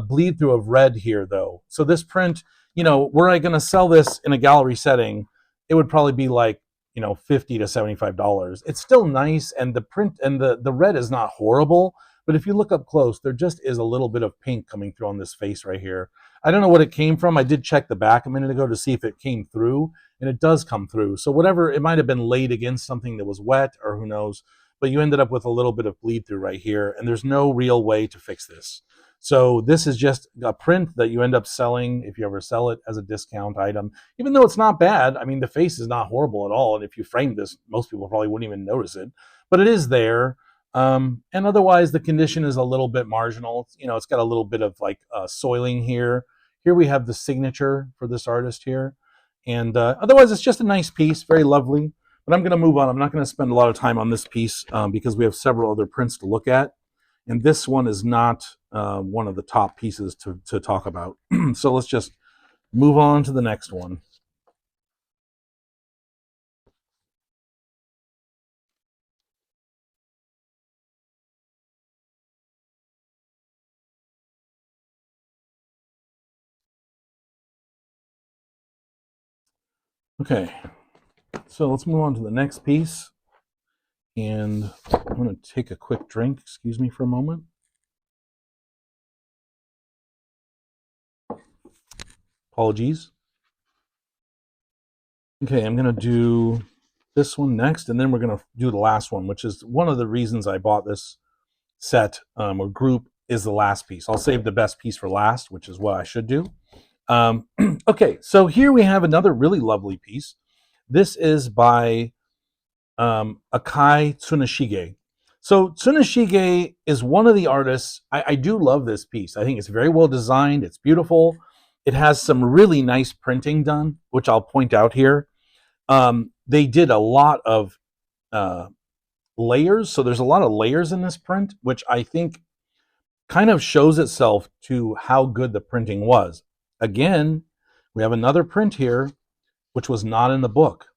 bleed through of red here though. So this print, you know, were I going to sell this in a gallery setting, it would probably be like, you know, $50 to $75. It's still nice, and the print and the red is not horrible, But if you look up close, there just is a little bit of pink coming through on this face right here. I don't know what it came from. I did check the back a minute ago to see if it came through, and it does come through. So whatever, it might have been laid against something that was wet, or who knows, but you ended up with a little bit of bleed through right here, and there's no real way to fix this. So this is just a print that you end up selling if you ever sell it as a discount item, even though it's not bad. I mean, the face is not horrible at all, and if you framed this, most people probably wouldn't even notice it, but it is there. And otherwise, the condition is a little bit marginal. It's got a little bit of like soiling here. Here we have the signature for this artist here. And otherwise, it's just a nice piece, very lovely. But I'm going to move on. I'm not going to spend a lot of time on this piece because we have several other prints to look at. And this one is not one of the top pieces to talk about. So let's just move on to the next one. Okay, so let's move on to the next piece. And I'm going to take a quick drink. Excuse me for a moment. Apologies. Okay, I'm going to do this one next, and then we're going to do the last one, which is one of the reasons I bought this set or group is the last piece. I'll save the best piece for last, which is what I should do. Okay, so here we have another really lovely piece. This is by Akai Tsuneshige. So Tsuneshige is one of the artists. I do love this piece. I think it's very well designed. It's beautiful. It has some really nice printing done, which I'll point out here. They did a lot of layers. So there's a lot of layers in this print, which I think kind of shows itself to how good the printing was. Again, we have another print here, which was not in the book.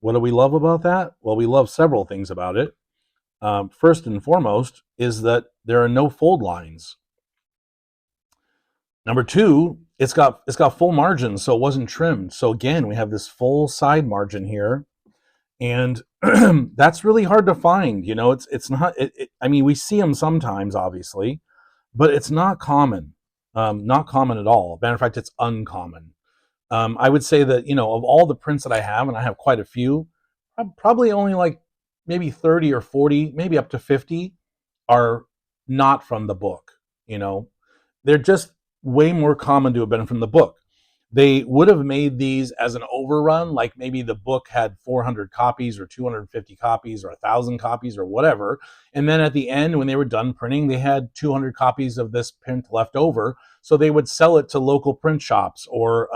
What do we love about that? Well, we love several things about it. First and foremost is that there are no fold lines. Number two, it's got full margins, so it wasn't trimmed. So again, we have this full side margin here, and that's really hard to find. It's not. I mean, we see them sometimes, obviously, but it's not common. Not common at all. Matter of fact, it's uncommon. I would say that, of all the prints that I have, and I have quite a few, probably only like maybe 30 or 40, maybe up to 50 are not from the book. They're just way more common to have been from the book. They would have made these as an overrun, like maybe the book had 400 copies or 250 copies or 1,000 copies or whatever. And then at the end, when they were done printing, they had 200 copies of this print left over. So they would sell it to local print shops or,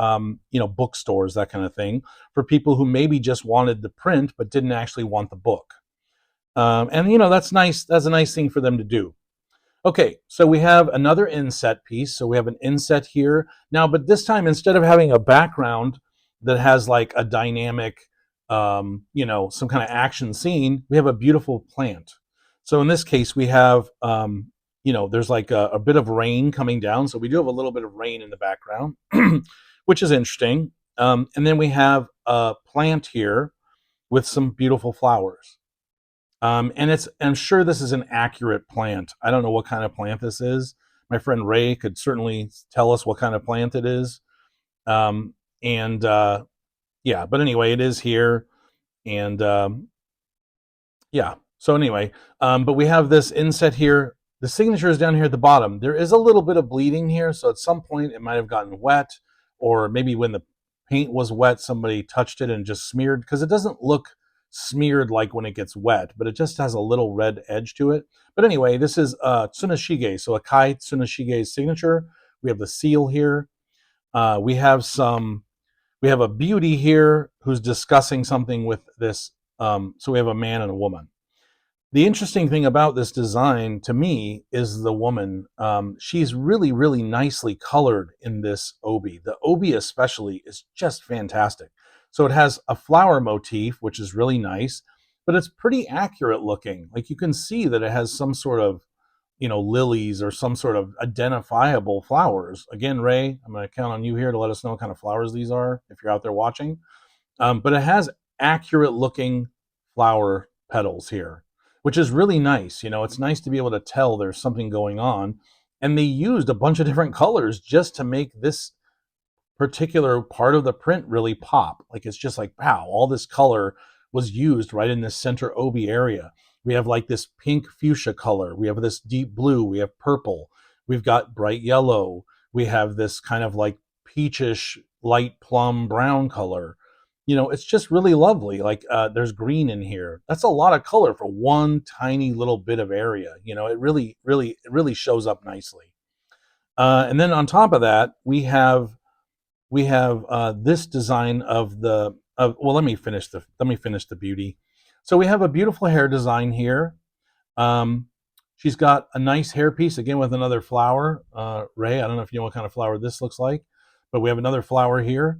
bookstores, that kind of thing, for people who maybe just wanted the print but didn't actually want the book. And that's nice. That's a nice thing for them to do. Okay, so we have another inset piece. So we have an inset here now, but this time, instead of having a background that has like a dynamic, some kind of action scene, we have a beautiful plant. So in this case, we have, there's like a bit of rain coming down. So we do have a little bit of rain in the background, which is interesting. And then we have a plant here with some beautiful flowers. And I'm sure this is an accurate plant. I don't know what kind of plant this is. My friend Ray could certainly tell us what kind of plant it is. But anyway, it is here. And so anyway, but we have this inset here. The signature is down here at the bottom. There is a little bit of bleeding here. So at some point it might have gotten wet, or maybe when the paint was wet, somebody touched it and just smeared, because it doesn't look smeared like when it gets wet, but it just has a little red edge to it. But anyway, this is Tsuneshige, so Akai Tsuneshige's signature. We have the seal here. We have a beauty here who's discussing something with this. So we have a man and a woman. The interesting thing about this design to me is the woman. She's really, really nicely colored in this obi. The obi especially is just fantastic. So it has a flower motif, which is really nice, but it's pretty accurate looking. Like you can see that it has some sort of, lilies or some sort of identifiable flowers. Again, Ray, I'm going to count on you here to let us know what kind of flowers these are if you're out there watching. But it has accurate looking flower petals here. which is really nice. It's nice to be able to tell there's something going on. And they used a bunch of different colors just to make this particular part of the print really pop. Like it's just like, wow, all this color was used right in this center obi area. We have like this pink fuchsia color. We have this deep blue. We have purple. We've got bright yellow. We have this kind of like peachish light plum brown color. It's just really lovely. Like there's green in here. That's a lot of color for one tiny little bit of area. It really shows up nicely. And then on top of that, we have this design well, let me finish the beauty. So we have a beautiful hair design here. She's got a nice hairpiece again with another flower. Ray, I don't know if you know what kind of flower this looks like, but we have another flower here,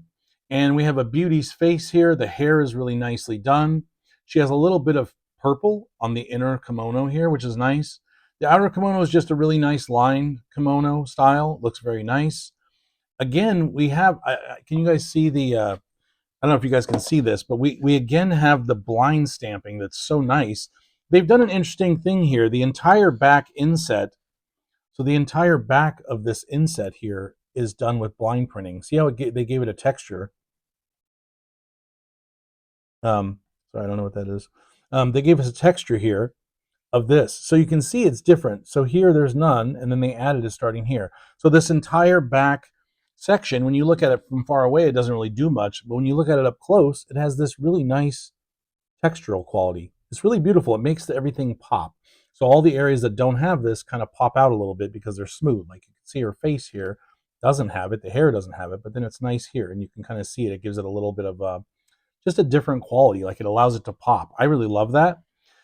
and we have a beauty's face here. The hair is really nicely done. She has a little bit of purple on the inner kimono here, which is nice. The outer kimono is just a really nice lined kimono style. Looks very nice. Again, we have, can you guys see I don't know if you guys can see this, but we again have the blind stamping that's so nice. They've done an interesting thing here. The entire back inset, so the entire back of this inset here is done with blind printing. See how they gave it a texture? Sorry, I don't know what that is. They gave us a texture here of this. So you can see it's different. So here there's none, and then they added it starting here. So this entire back section, when you look at it from far away, it doesn't really do much, but when you look at it up close, it has this really nice textural quality. It's really beautiful. It makes everything pop. So all the areas that don't have this kind of pop out a little bit because they're smooth. Like you can see her face here doesn't have it, the hair doesn't have it, but then it's nice here, and you can kind of see it. It gives it a little bit of just a different quality, like it allows it to pop. I really love that.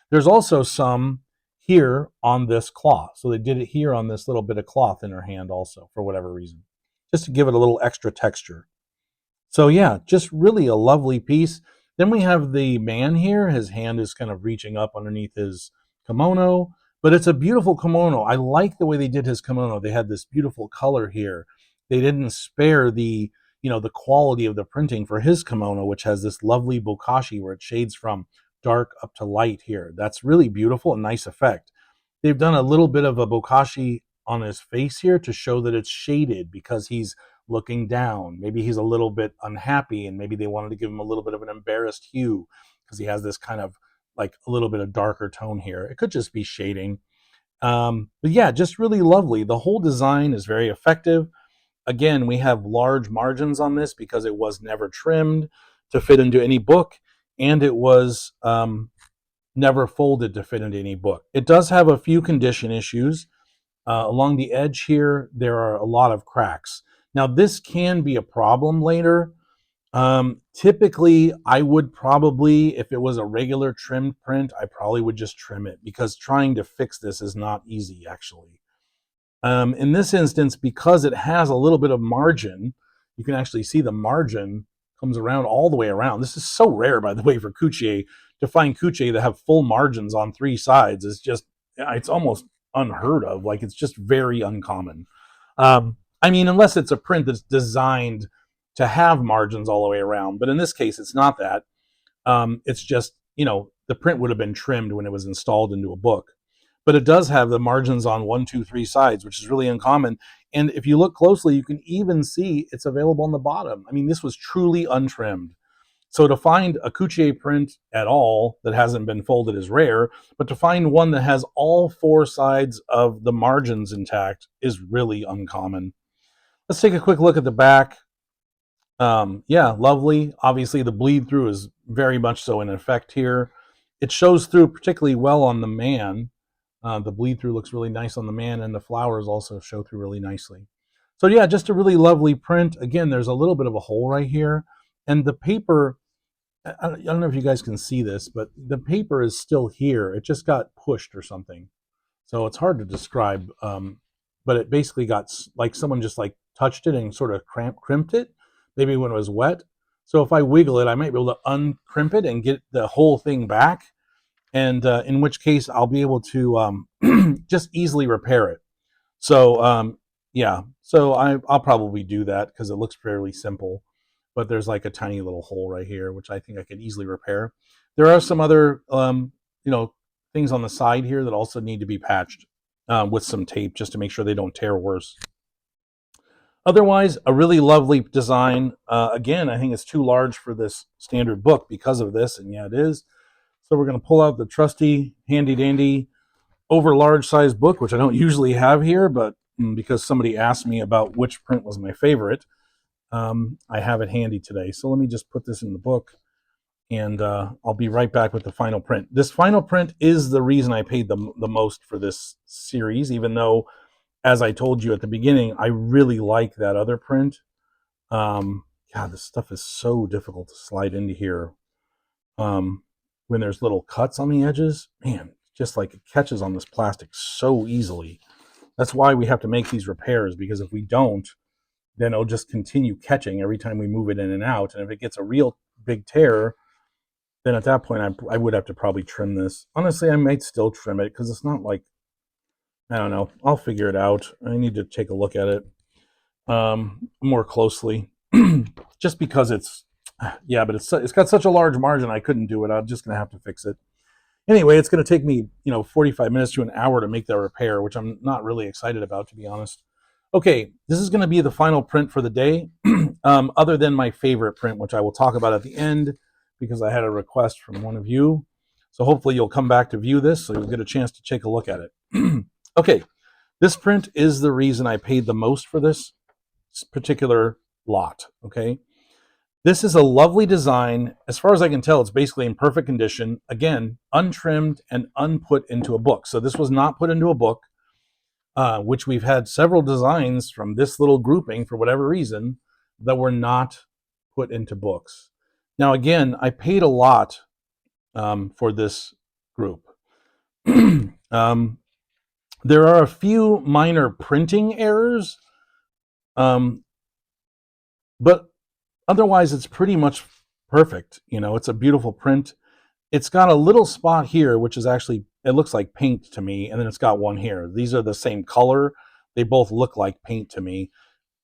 There's also some here on this cloth. So they did it here on this little bit of cloth in her hand also, for whatever reason, just to give it a little extra texture. So yeah, just really a lovely piece. Then we have the man here. His hand is kind of reaching up underneath his kimono, but it's a beautiful kimono. I like the way they did his kimono. They had this beautiful color here. They didn't spare the quality of the printing for his kimono, which has this lovely bokashi where it shades from dark up to light here. That's really beautiful and nice effect. They've done a little bit of a bokashi on his face here to show that it's shaded because he's looking down. Maybe he's a little bit unhappy, and maybe they wanted to give him a little bit of an embarrassed hue because he has this kind of like a little bit of darker tone here. It could just be shading. But yeah, just really lovely. The whole design is very effective. Again, we have large margins on this because it was never trimmed to fit into any book, and it was never folded to fit into any book. It does have a few condition issues. Along the edge here, there are a lot of cracks. Now, this can be a problem later. Typically, I would probably, if it was a regular trimmed print, I probably would just trim it because trying to fix this is not easy, actually. In this instance, because it has a little bit of margin, you can actually see the margin comes around all the way around. This is so rare, by the way, for Kuchi-e. To find Kuchi-e that have full margins on three sides is just, it's almost unheard of. Like, it's just very uncommon. I mean, unless it's a print that's designed to have margins all the way around. But in this case, it's not that. It's just, the print would have been trimmed when it was installed into a book. But it does have the margins on 1, 2, 3 sides, which is really uncommon. And if you look closely, you can even see it's available on the bottom. I mean, this was truly untrimmed. So to find a Kuchi-e print at all that hasn't been folded is rare, but to find one that has all 4 sides of the margins intact is really uncommon. Let's take a quick look at the back. Yeah, lovely. Obviously, the bleed through is very much so in effect here. It shows through particularly well on the man. The bleed through looks really nice on the man, and the flowers also show through really nicely. So yeah, just a really lovely print. Again, there's a little bit of a hole right here, and the paper, I don't know if you guys can see this, but the paper is still here. It just got pushed or something. So it's hard to describe, but it basically got like someone just like touched it and sort of crimped it, maybe when it was wet. So if I wiggle it, I might be able to uncrimp it and get the whole thing back. And in which case I'll be able to just easily repair it. So yeah, so I'll probably do that because it looks fairly simple. But there's like a tiny little hole right here, which I think I could easily repair. There are some other, things things on the side here that also need to be patched with some tape just to make sure they don't tear worse. Otherwise, a really lovely design. Again, I think it's too large for this standard book because of this, and yeah, it is. So we're going to pull out the trusty, handy-dandy, over large size book, which I don't usually have here, but because somebody asked me about which print was my favorite, I have it handy today. So let me just put this in the book, and I'll be right back with the final print. This final print is the reason I paid the most for this series, even though, as I told you at the beginning, I really like that other print. God, this stuff is so difficult to slide into here. When there's little cuts on the edges, man, just like it catches on this plastic so easily. That's why we have to make these repairs, because if we don't, then it'll just continue catching every time we move it in and out. And if it gets a real big tear, then at that point I would have to probably trim this. Honestly, I might still trim it because it's not like, I don't know. I'll figure it out. I need to take a look at it more closely, just because it's, yeah, but it's got such a large margin. I couldn't do it. I'm just gonna have to fix it. Anyway, it's going to take me, 45 minutes to an hour to make that repair, which I'm not really excited about, to be honest. Okay, this is going to be the final print for the day, other than my favorite print, which I will talk about at the end, because I had a request from one of you. So hopefully you'll come back to view this, so you'll get a chance to take a look at it. Okay, this print is the reason I paid the most for this particular lot, okay? This is a lovely design. As far as I can tell, it's basically in perfect condition. Again, untrimmed and unput into a book. So this was not put into a book, which we've had several designs from this little grouping, for whatever reason, that were not put into books. Now, again, I paid a lot for this group. There are a few minor printing errors, but otherwise, it's pretty much perfect. It's a beautiful print. It's got a little spot here, which is actually, it looks like paint to me, and then it's got one here. These are the same color. They both look like paint to me.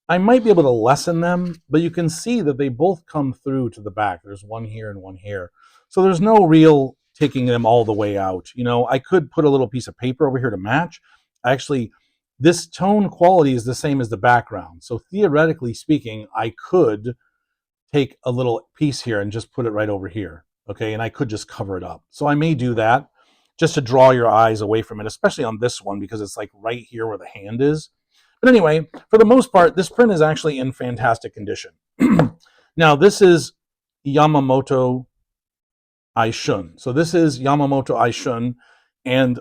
I might be able to lessen them, but you can see that they both come through to the back. There's one here and one here. So there's no real taking them all the way out. I could put a little piece of paper over here to match. Actually, this tone quality is the same as the background. So theoretically speaking, I could take a little piece here and just put it right over here, okay? And I could just cover it up. So I may do that just to draw your eyes away from it, especially on this one, because it's like right here where the hand is. But anyway, for the most part, this print is actually in fantastic condition. Now, this is Yamamoto Eishun. So this is Yamamoto Eishun, and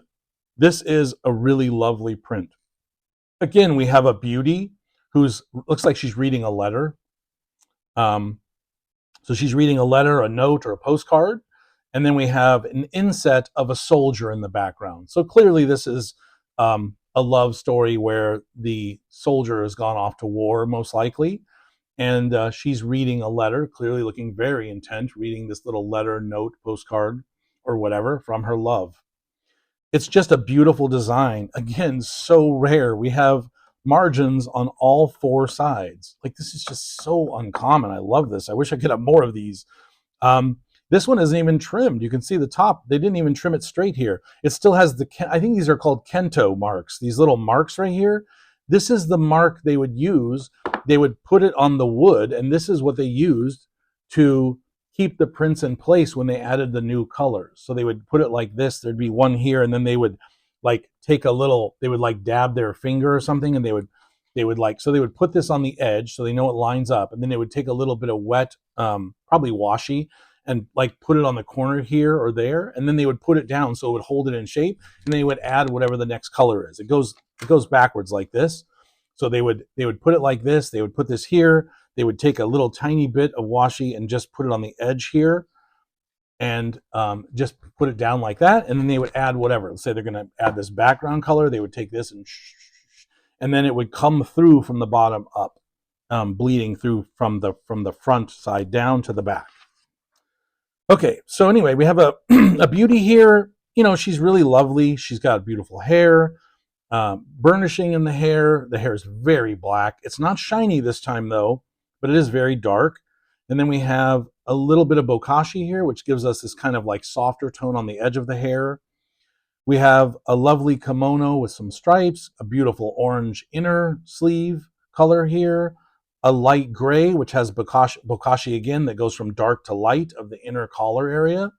this is a really lovely print. Again, we have a beauty who's looks like she's reading a letter. So she's reading a letter, a note, or a postcard, and then we have an inset of a soldier in the background. So clearly this is a love story where the soldier has gone off to war, most likely, and she's reading a letter, clearly looking very intent, reading this little letter, note, postcard, or whatever from her love. It's just a beautiful design. Again, so rare. We have margins on all four sides. Like, this is just so uncommon. I love this. I wish I could have more of these. This one isn't even trimmed. You can see the top. They didn't even trim it straight here. It still has I think these are called Kento marks, these little marks right here. This is the mark they would use. They would put it on the wood, and this is what they used to keep the prints in place when they added the new colors. So they would put it like this. There'd be one here, and then they would like take a little, they would like dab their finger or something, and they would put this on the edge so they know it lines up, and then they would take a little bit of wet, probably washi, and like put it on the corner here or there, and then they would put it down so it would hold it in shape, and they would add whatever the next color is. It goes backwards like this. So they would put it like this. They would put this here. They would take a little tiny bit of washi and just put it on the edge here, and just put it down like that. And then they would add whatever. Let's say they're going to add this background color. They would take this and then it would come through from the bottom up, bleeding through from the front side down to the back. Okay, so anyway, we have a a beauty here. She's really lovely. She's got beautiful hair, burnishing in the hair. The hair is very black. It's not shiny this time though, but it is very dark. And then we have a little bit of bokashi here, which gives us this kind of like softer tone on the edge of the hair. We have a lovely kimono with some stripes, a beautiful orange inner sleeve color here, a light gray, which has bokashi again, that goes from dark to light of the inner collar area.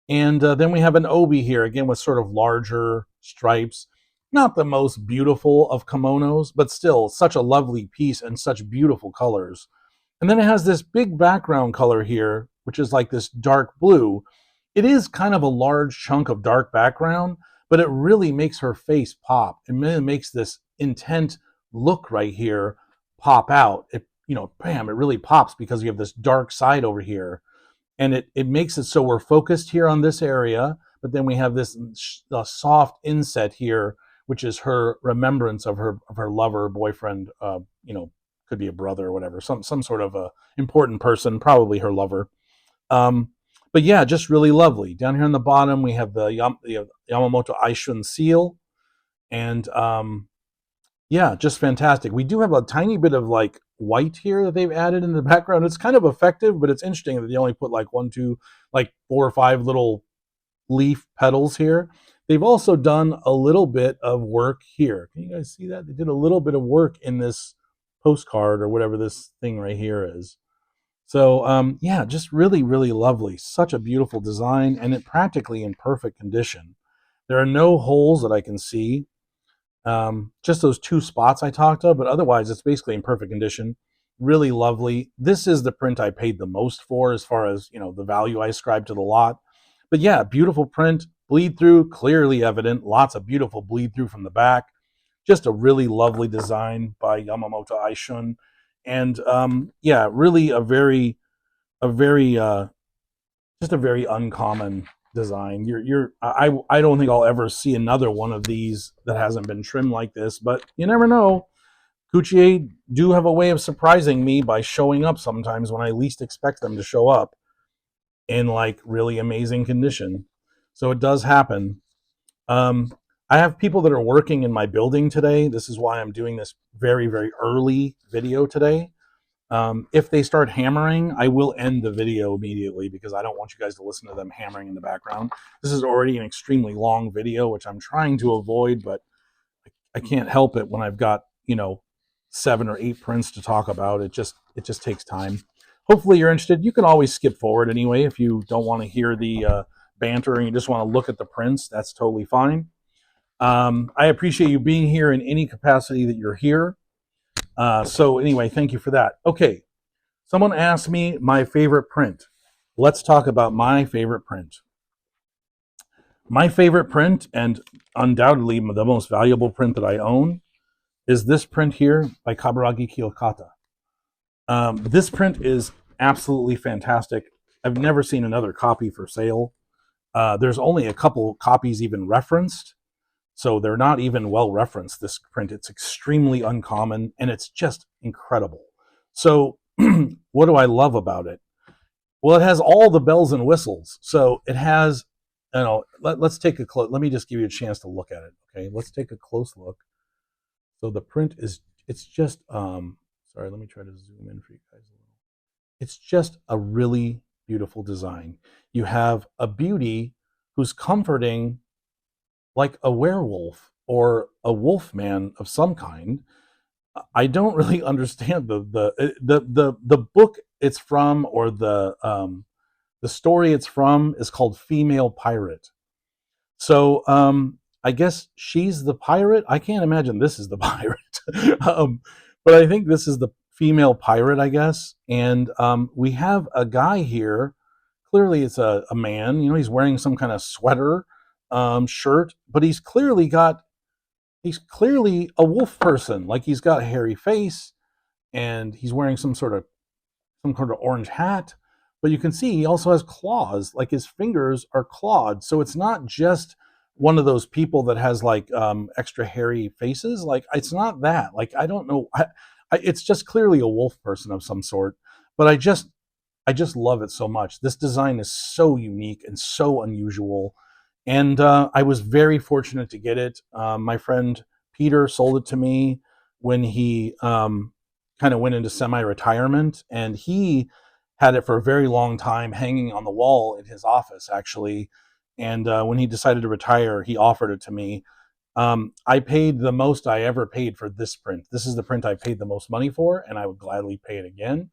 And then we have an obi here, again, with sort of larger stripes. Not the most beautiful of kimonos, but still such a lovely piece and such beautiful colors. And then it has this big background color here, which is like this dark blue. It is kind of a large chunk of dark background, but it really makes her face pop. It really makes this intent look right here pop out. It, bam, it really pops because you have this dark side over here. And it makes it so we're focused here on this area, but then we have this soft inset here, which is her remembrance of her lover, boyfriend, could be a brother or whatever, some sort of a important person, probably her lover. But yeah, just really lovely. Down here on the bottom, we have the Yamamoto Eishun seal, and yeah, just fantastic. We do have a tiny bit of like white here that they've added in the background. It's kind of effective, but it's interesting that they only put like 4 or 5 little leaf petals here. They've also done a little bit of work here. Can you guys see that? They did a little bit of work in this postcard or whatever this thing right here is. So yeah, just really, really lovely. Such a beautiful design, and it practically in perfect condition. There are no holes that I can see. Just those 2 spots I talked of, but otherwise it's basically in perfect condition. Really lovely. This is the print I paid the most for as far as, the value I ascribed to the lot. But yeah, beautiful print, bleed through, clearly evident, lots of beautiful bleed through from the back. Just a really lovely design by Yamamoto Eishun. And yeah, really a very just a very uncommon design. I don't think I'll ever see another one of these that hasn't been trimmed like this, but you never know. Kuchi-e do have a way of surprising me by showing up sometimes when I least expect them to show up in like really amazing condition. So it does happen. I have people that are working in my building today. This is why I'm doing this very, very early video today. If they start hammering, I will end the video immediately because I don't want you guys to listen to them hammering in the background. This is already an extremely long video, which I'm trying to avoid, but I can't help it when I've got, 7 or 8 prints to talk about. It just takes time. Hopefully you're interested. You can always skip forward anyway if you don't want to hear the banter and you just want to look at the prints. That's totally fine. I appreciate you being here in any capacity that you're here. So anyway, thank you for that. Okay, someone asked me my favorite print. Let's talk about my favorite print. My favorite print, and undoubtedly the most valuable print that I own, is this print here by Kaburaki Kiyokata. This print is absolutely fantastic. I've never seen another copy for sale. There's only a couple copies even referenced, so they're not even well referenced, this print. It's extremely uncommon, and it's just incredible. So what do I love about it? Well, it has all the bells and whistles. So it has, let's take a close, let me just give you a chance to look at it, okay? Let's take a close look. So the print is, it's just, sorry, let me try to zoom in for you guys a little. It's just a really beautiful design. You have a beauty who's comforting like a werewolf or a wolf man of some kind. I don't really understand the book it's from, or the story it's from is called Female Pirate. So I guess she's the pirate. I can't imagine this is the pirate. But I think this is the female pirate, I guess. And we have a guy here. Clearly it's a man. He's wearing some kind of sweater shirt, but he's clearly a wolf person. Like he's got a hairy face and he's wearing some sort of orange hat. But you can see he also has claws, like his fingers are clawed. So it's not just one of those people that has like extra hairy faces. Like it's not that. Like I don't know. It's just clearly a wolf person of some sort. But I just love it so much. This design is so unique and so unusual. And I was very fortunate to get it. My friend Peter sold it to me when he kind of went into semi-retirement, and he had it for a very long time hanging on the wall in his office, actually. And when he decided to retire, he offered it to me. I paid the most I ever paid for this print. This is the print I paid the most money for, and I would gladly pay it again.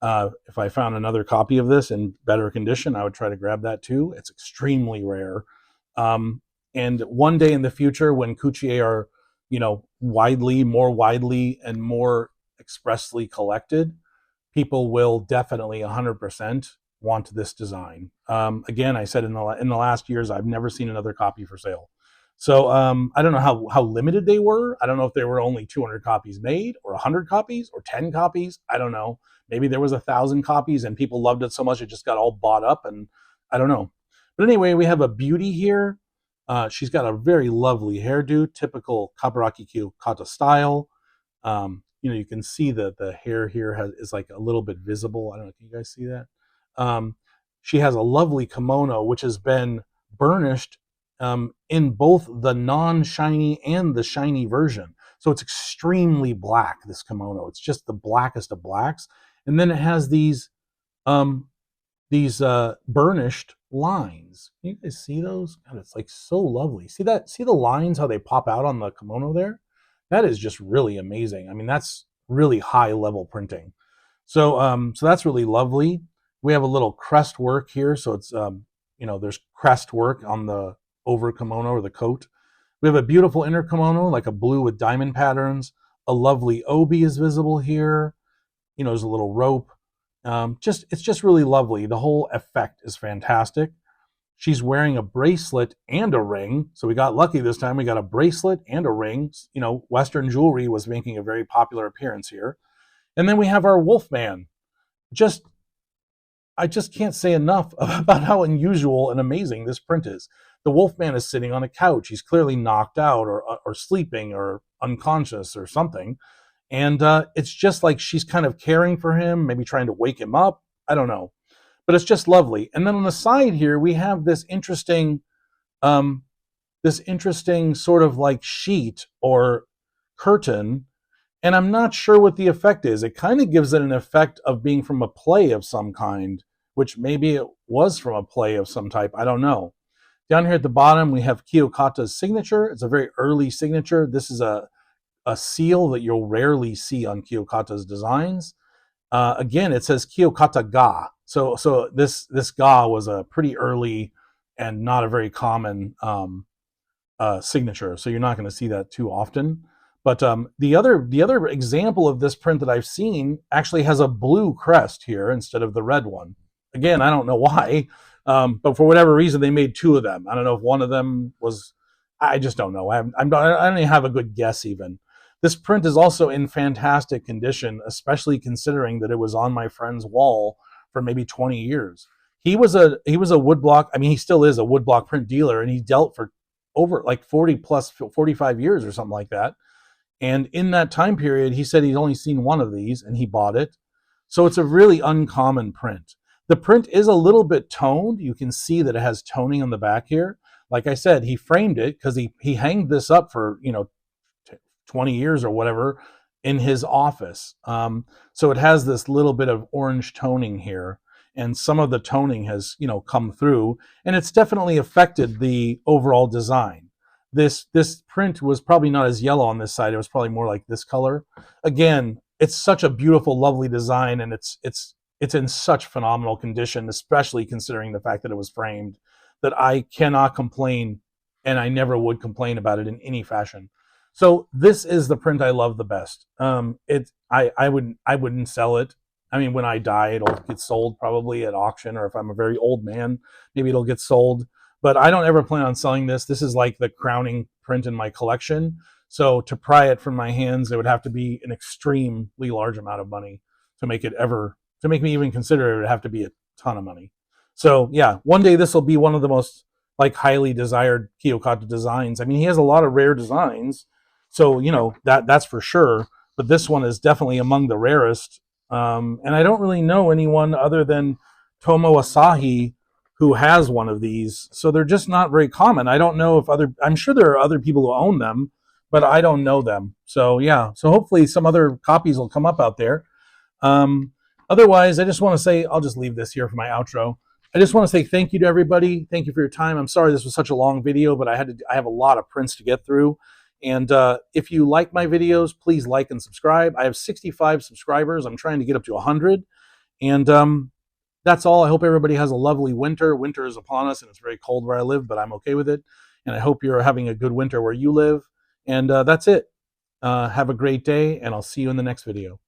If I found another copy of this in better condition, I would try to grab that too. It's extremely rare. And one day in the future, when Kuchi-e are, more widely and more expressly collected, people will definitely 100% want this design. Again, I said in the last years, I've never seen another copy for sale. So I don't know how limited they were. I don't know if there were only 200 copies made, or 100 copies, or 10 copies. I don't know. Maybe there was 1,000 copies and people loved it so much it just got all bought up, and I don't know. But anyway, we have a beauty here. She's got a very lovely hairdo, typical Kaburaki Kiyokata style. You can see that the hair here is like a little bit visible. I don't know, can you guys see that? She has a lovely kimono, which has been burnished in both the non-shiny and the shiny version. So it's extremely black, this kimono. It's just the blackest of blacks. And then it has these burnished lines. Can you guys see those? God, it's like so lovely. See that? See the lines, how they pop out on the kimono there? That is just really amazing. I mean, that's really high level printing. So so that's really lovely. We have a little crest work here. So it's, there's crest work on the over kimono or the coat. We have a beautiful inner kimono, like a blue with diamond patterns. A lovely obi is visible here. There's a little rope. It's just really lovely. The whole effect is fantastic. She's wearing a bracelet and a ring. So we got lucky this time. We got a bracelet and a ring. Western jewelry was making a very popular appearance here. And then we have our Wolfman. I just can't say enough about how unusual and amazing this print is. The Wolfman is sitting on a couch. He's clearly knocked out or sleeping or unconscious or something. And it's just like she's kind of caring for him, maybe trying to wake him up. I don't know. But it's just lovely. And then on the side here, we have this interesting sort of like sheet or curtain. And I'm not sure what the effect is. It kind of gives it an effect of being from a play of some kind, which maybe it was from a play of some type. I don't know. Down here at the bottom, we have Kiyokata's signature. It's a very early signature. This is a seal that you'll rarely see on Kiyokata's designs. Again, it says Kiyokata ga. So this ga was a pretty early and not a very common signature. So you're not going to see that too often. But the other example of this print that I've seen actually has a blue crest here instead of the red one. Again, I don't know why, but for whatever reason, they made two of them. I don't know if one of them was, I just don't know. I don't even have a good guess even. This print is also in fantastic condition, especially considering that it was on my friend's wall for maybe 20 years. He was a woodblock, I mean, he still is a woodblock print dealer, and he dealt for over like 45 years or something like that. And in that time period, he said he'd only seen one of these, and he bought it. So it's a really uncommon print. The print is a little bit toned. You can see that it has toning on the back here. Like I said, he framed it because he hanged this up for, 20 years or whatever in his office. So it has this little bit of orange toning here, and some of the toning has, come through, and it's definitely affected the overall design. This print was probably not as yellow on this side. It was probably more like this color. Again, it's such a beautiful, lovely design, and it's in such phenomenal condition, especially considering the fact that it was framed, that I cannot complain, and I never would complain about it in any fashion. So this is the print I love the best. I wouldn't sell it. I mean, when I die, it'll get sold probably at auction, or if I'm a very old man, maybe it'll get sold. But I don't ever plan on selling this. This is like the crowning print in my collection. So to pry it from my hands, it would have to be an extremely large amount of money to make me even consider it. It would have to be a ton of money. So yeah, one day this will be one of the most like highly desired Kiyokata designs. I mean, he has a lot of rare designs, so that's for sure. But this one is definitely among the rarest. And I don't really know anyone other than Tomo Asahi who has one of these. So they're just not very common. I don't know if I'm sure there are other people who own them, but I don't know them. So yeah, so hopefully some other copies will come up out there. Otherwise, I just want to say, I'll just leave this here for my outro. I just want to say thank you to everybody. Thank you for your time. I'm sorry this was such a long video, but I have a lot of prints to get through. And if you like my videos, please like and subscribe. I have 65 subscribers. I'm trying to get up to 100. And that's all. I hope everybody has a lovely winter. Winter is upon us, and it's very cold where I live, but I'm okay with it. And I hope you're having a good winter where you live. And that's it. Have a great day, and I'll see you in the next video.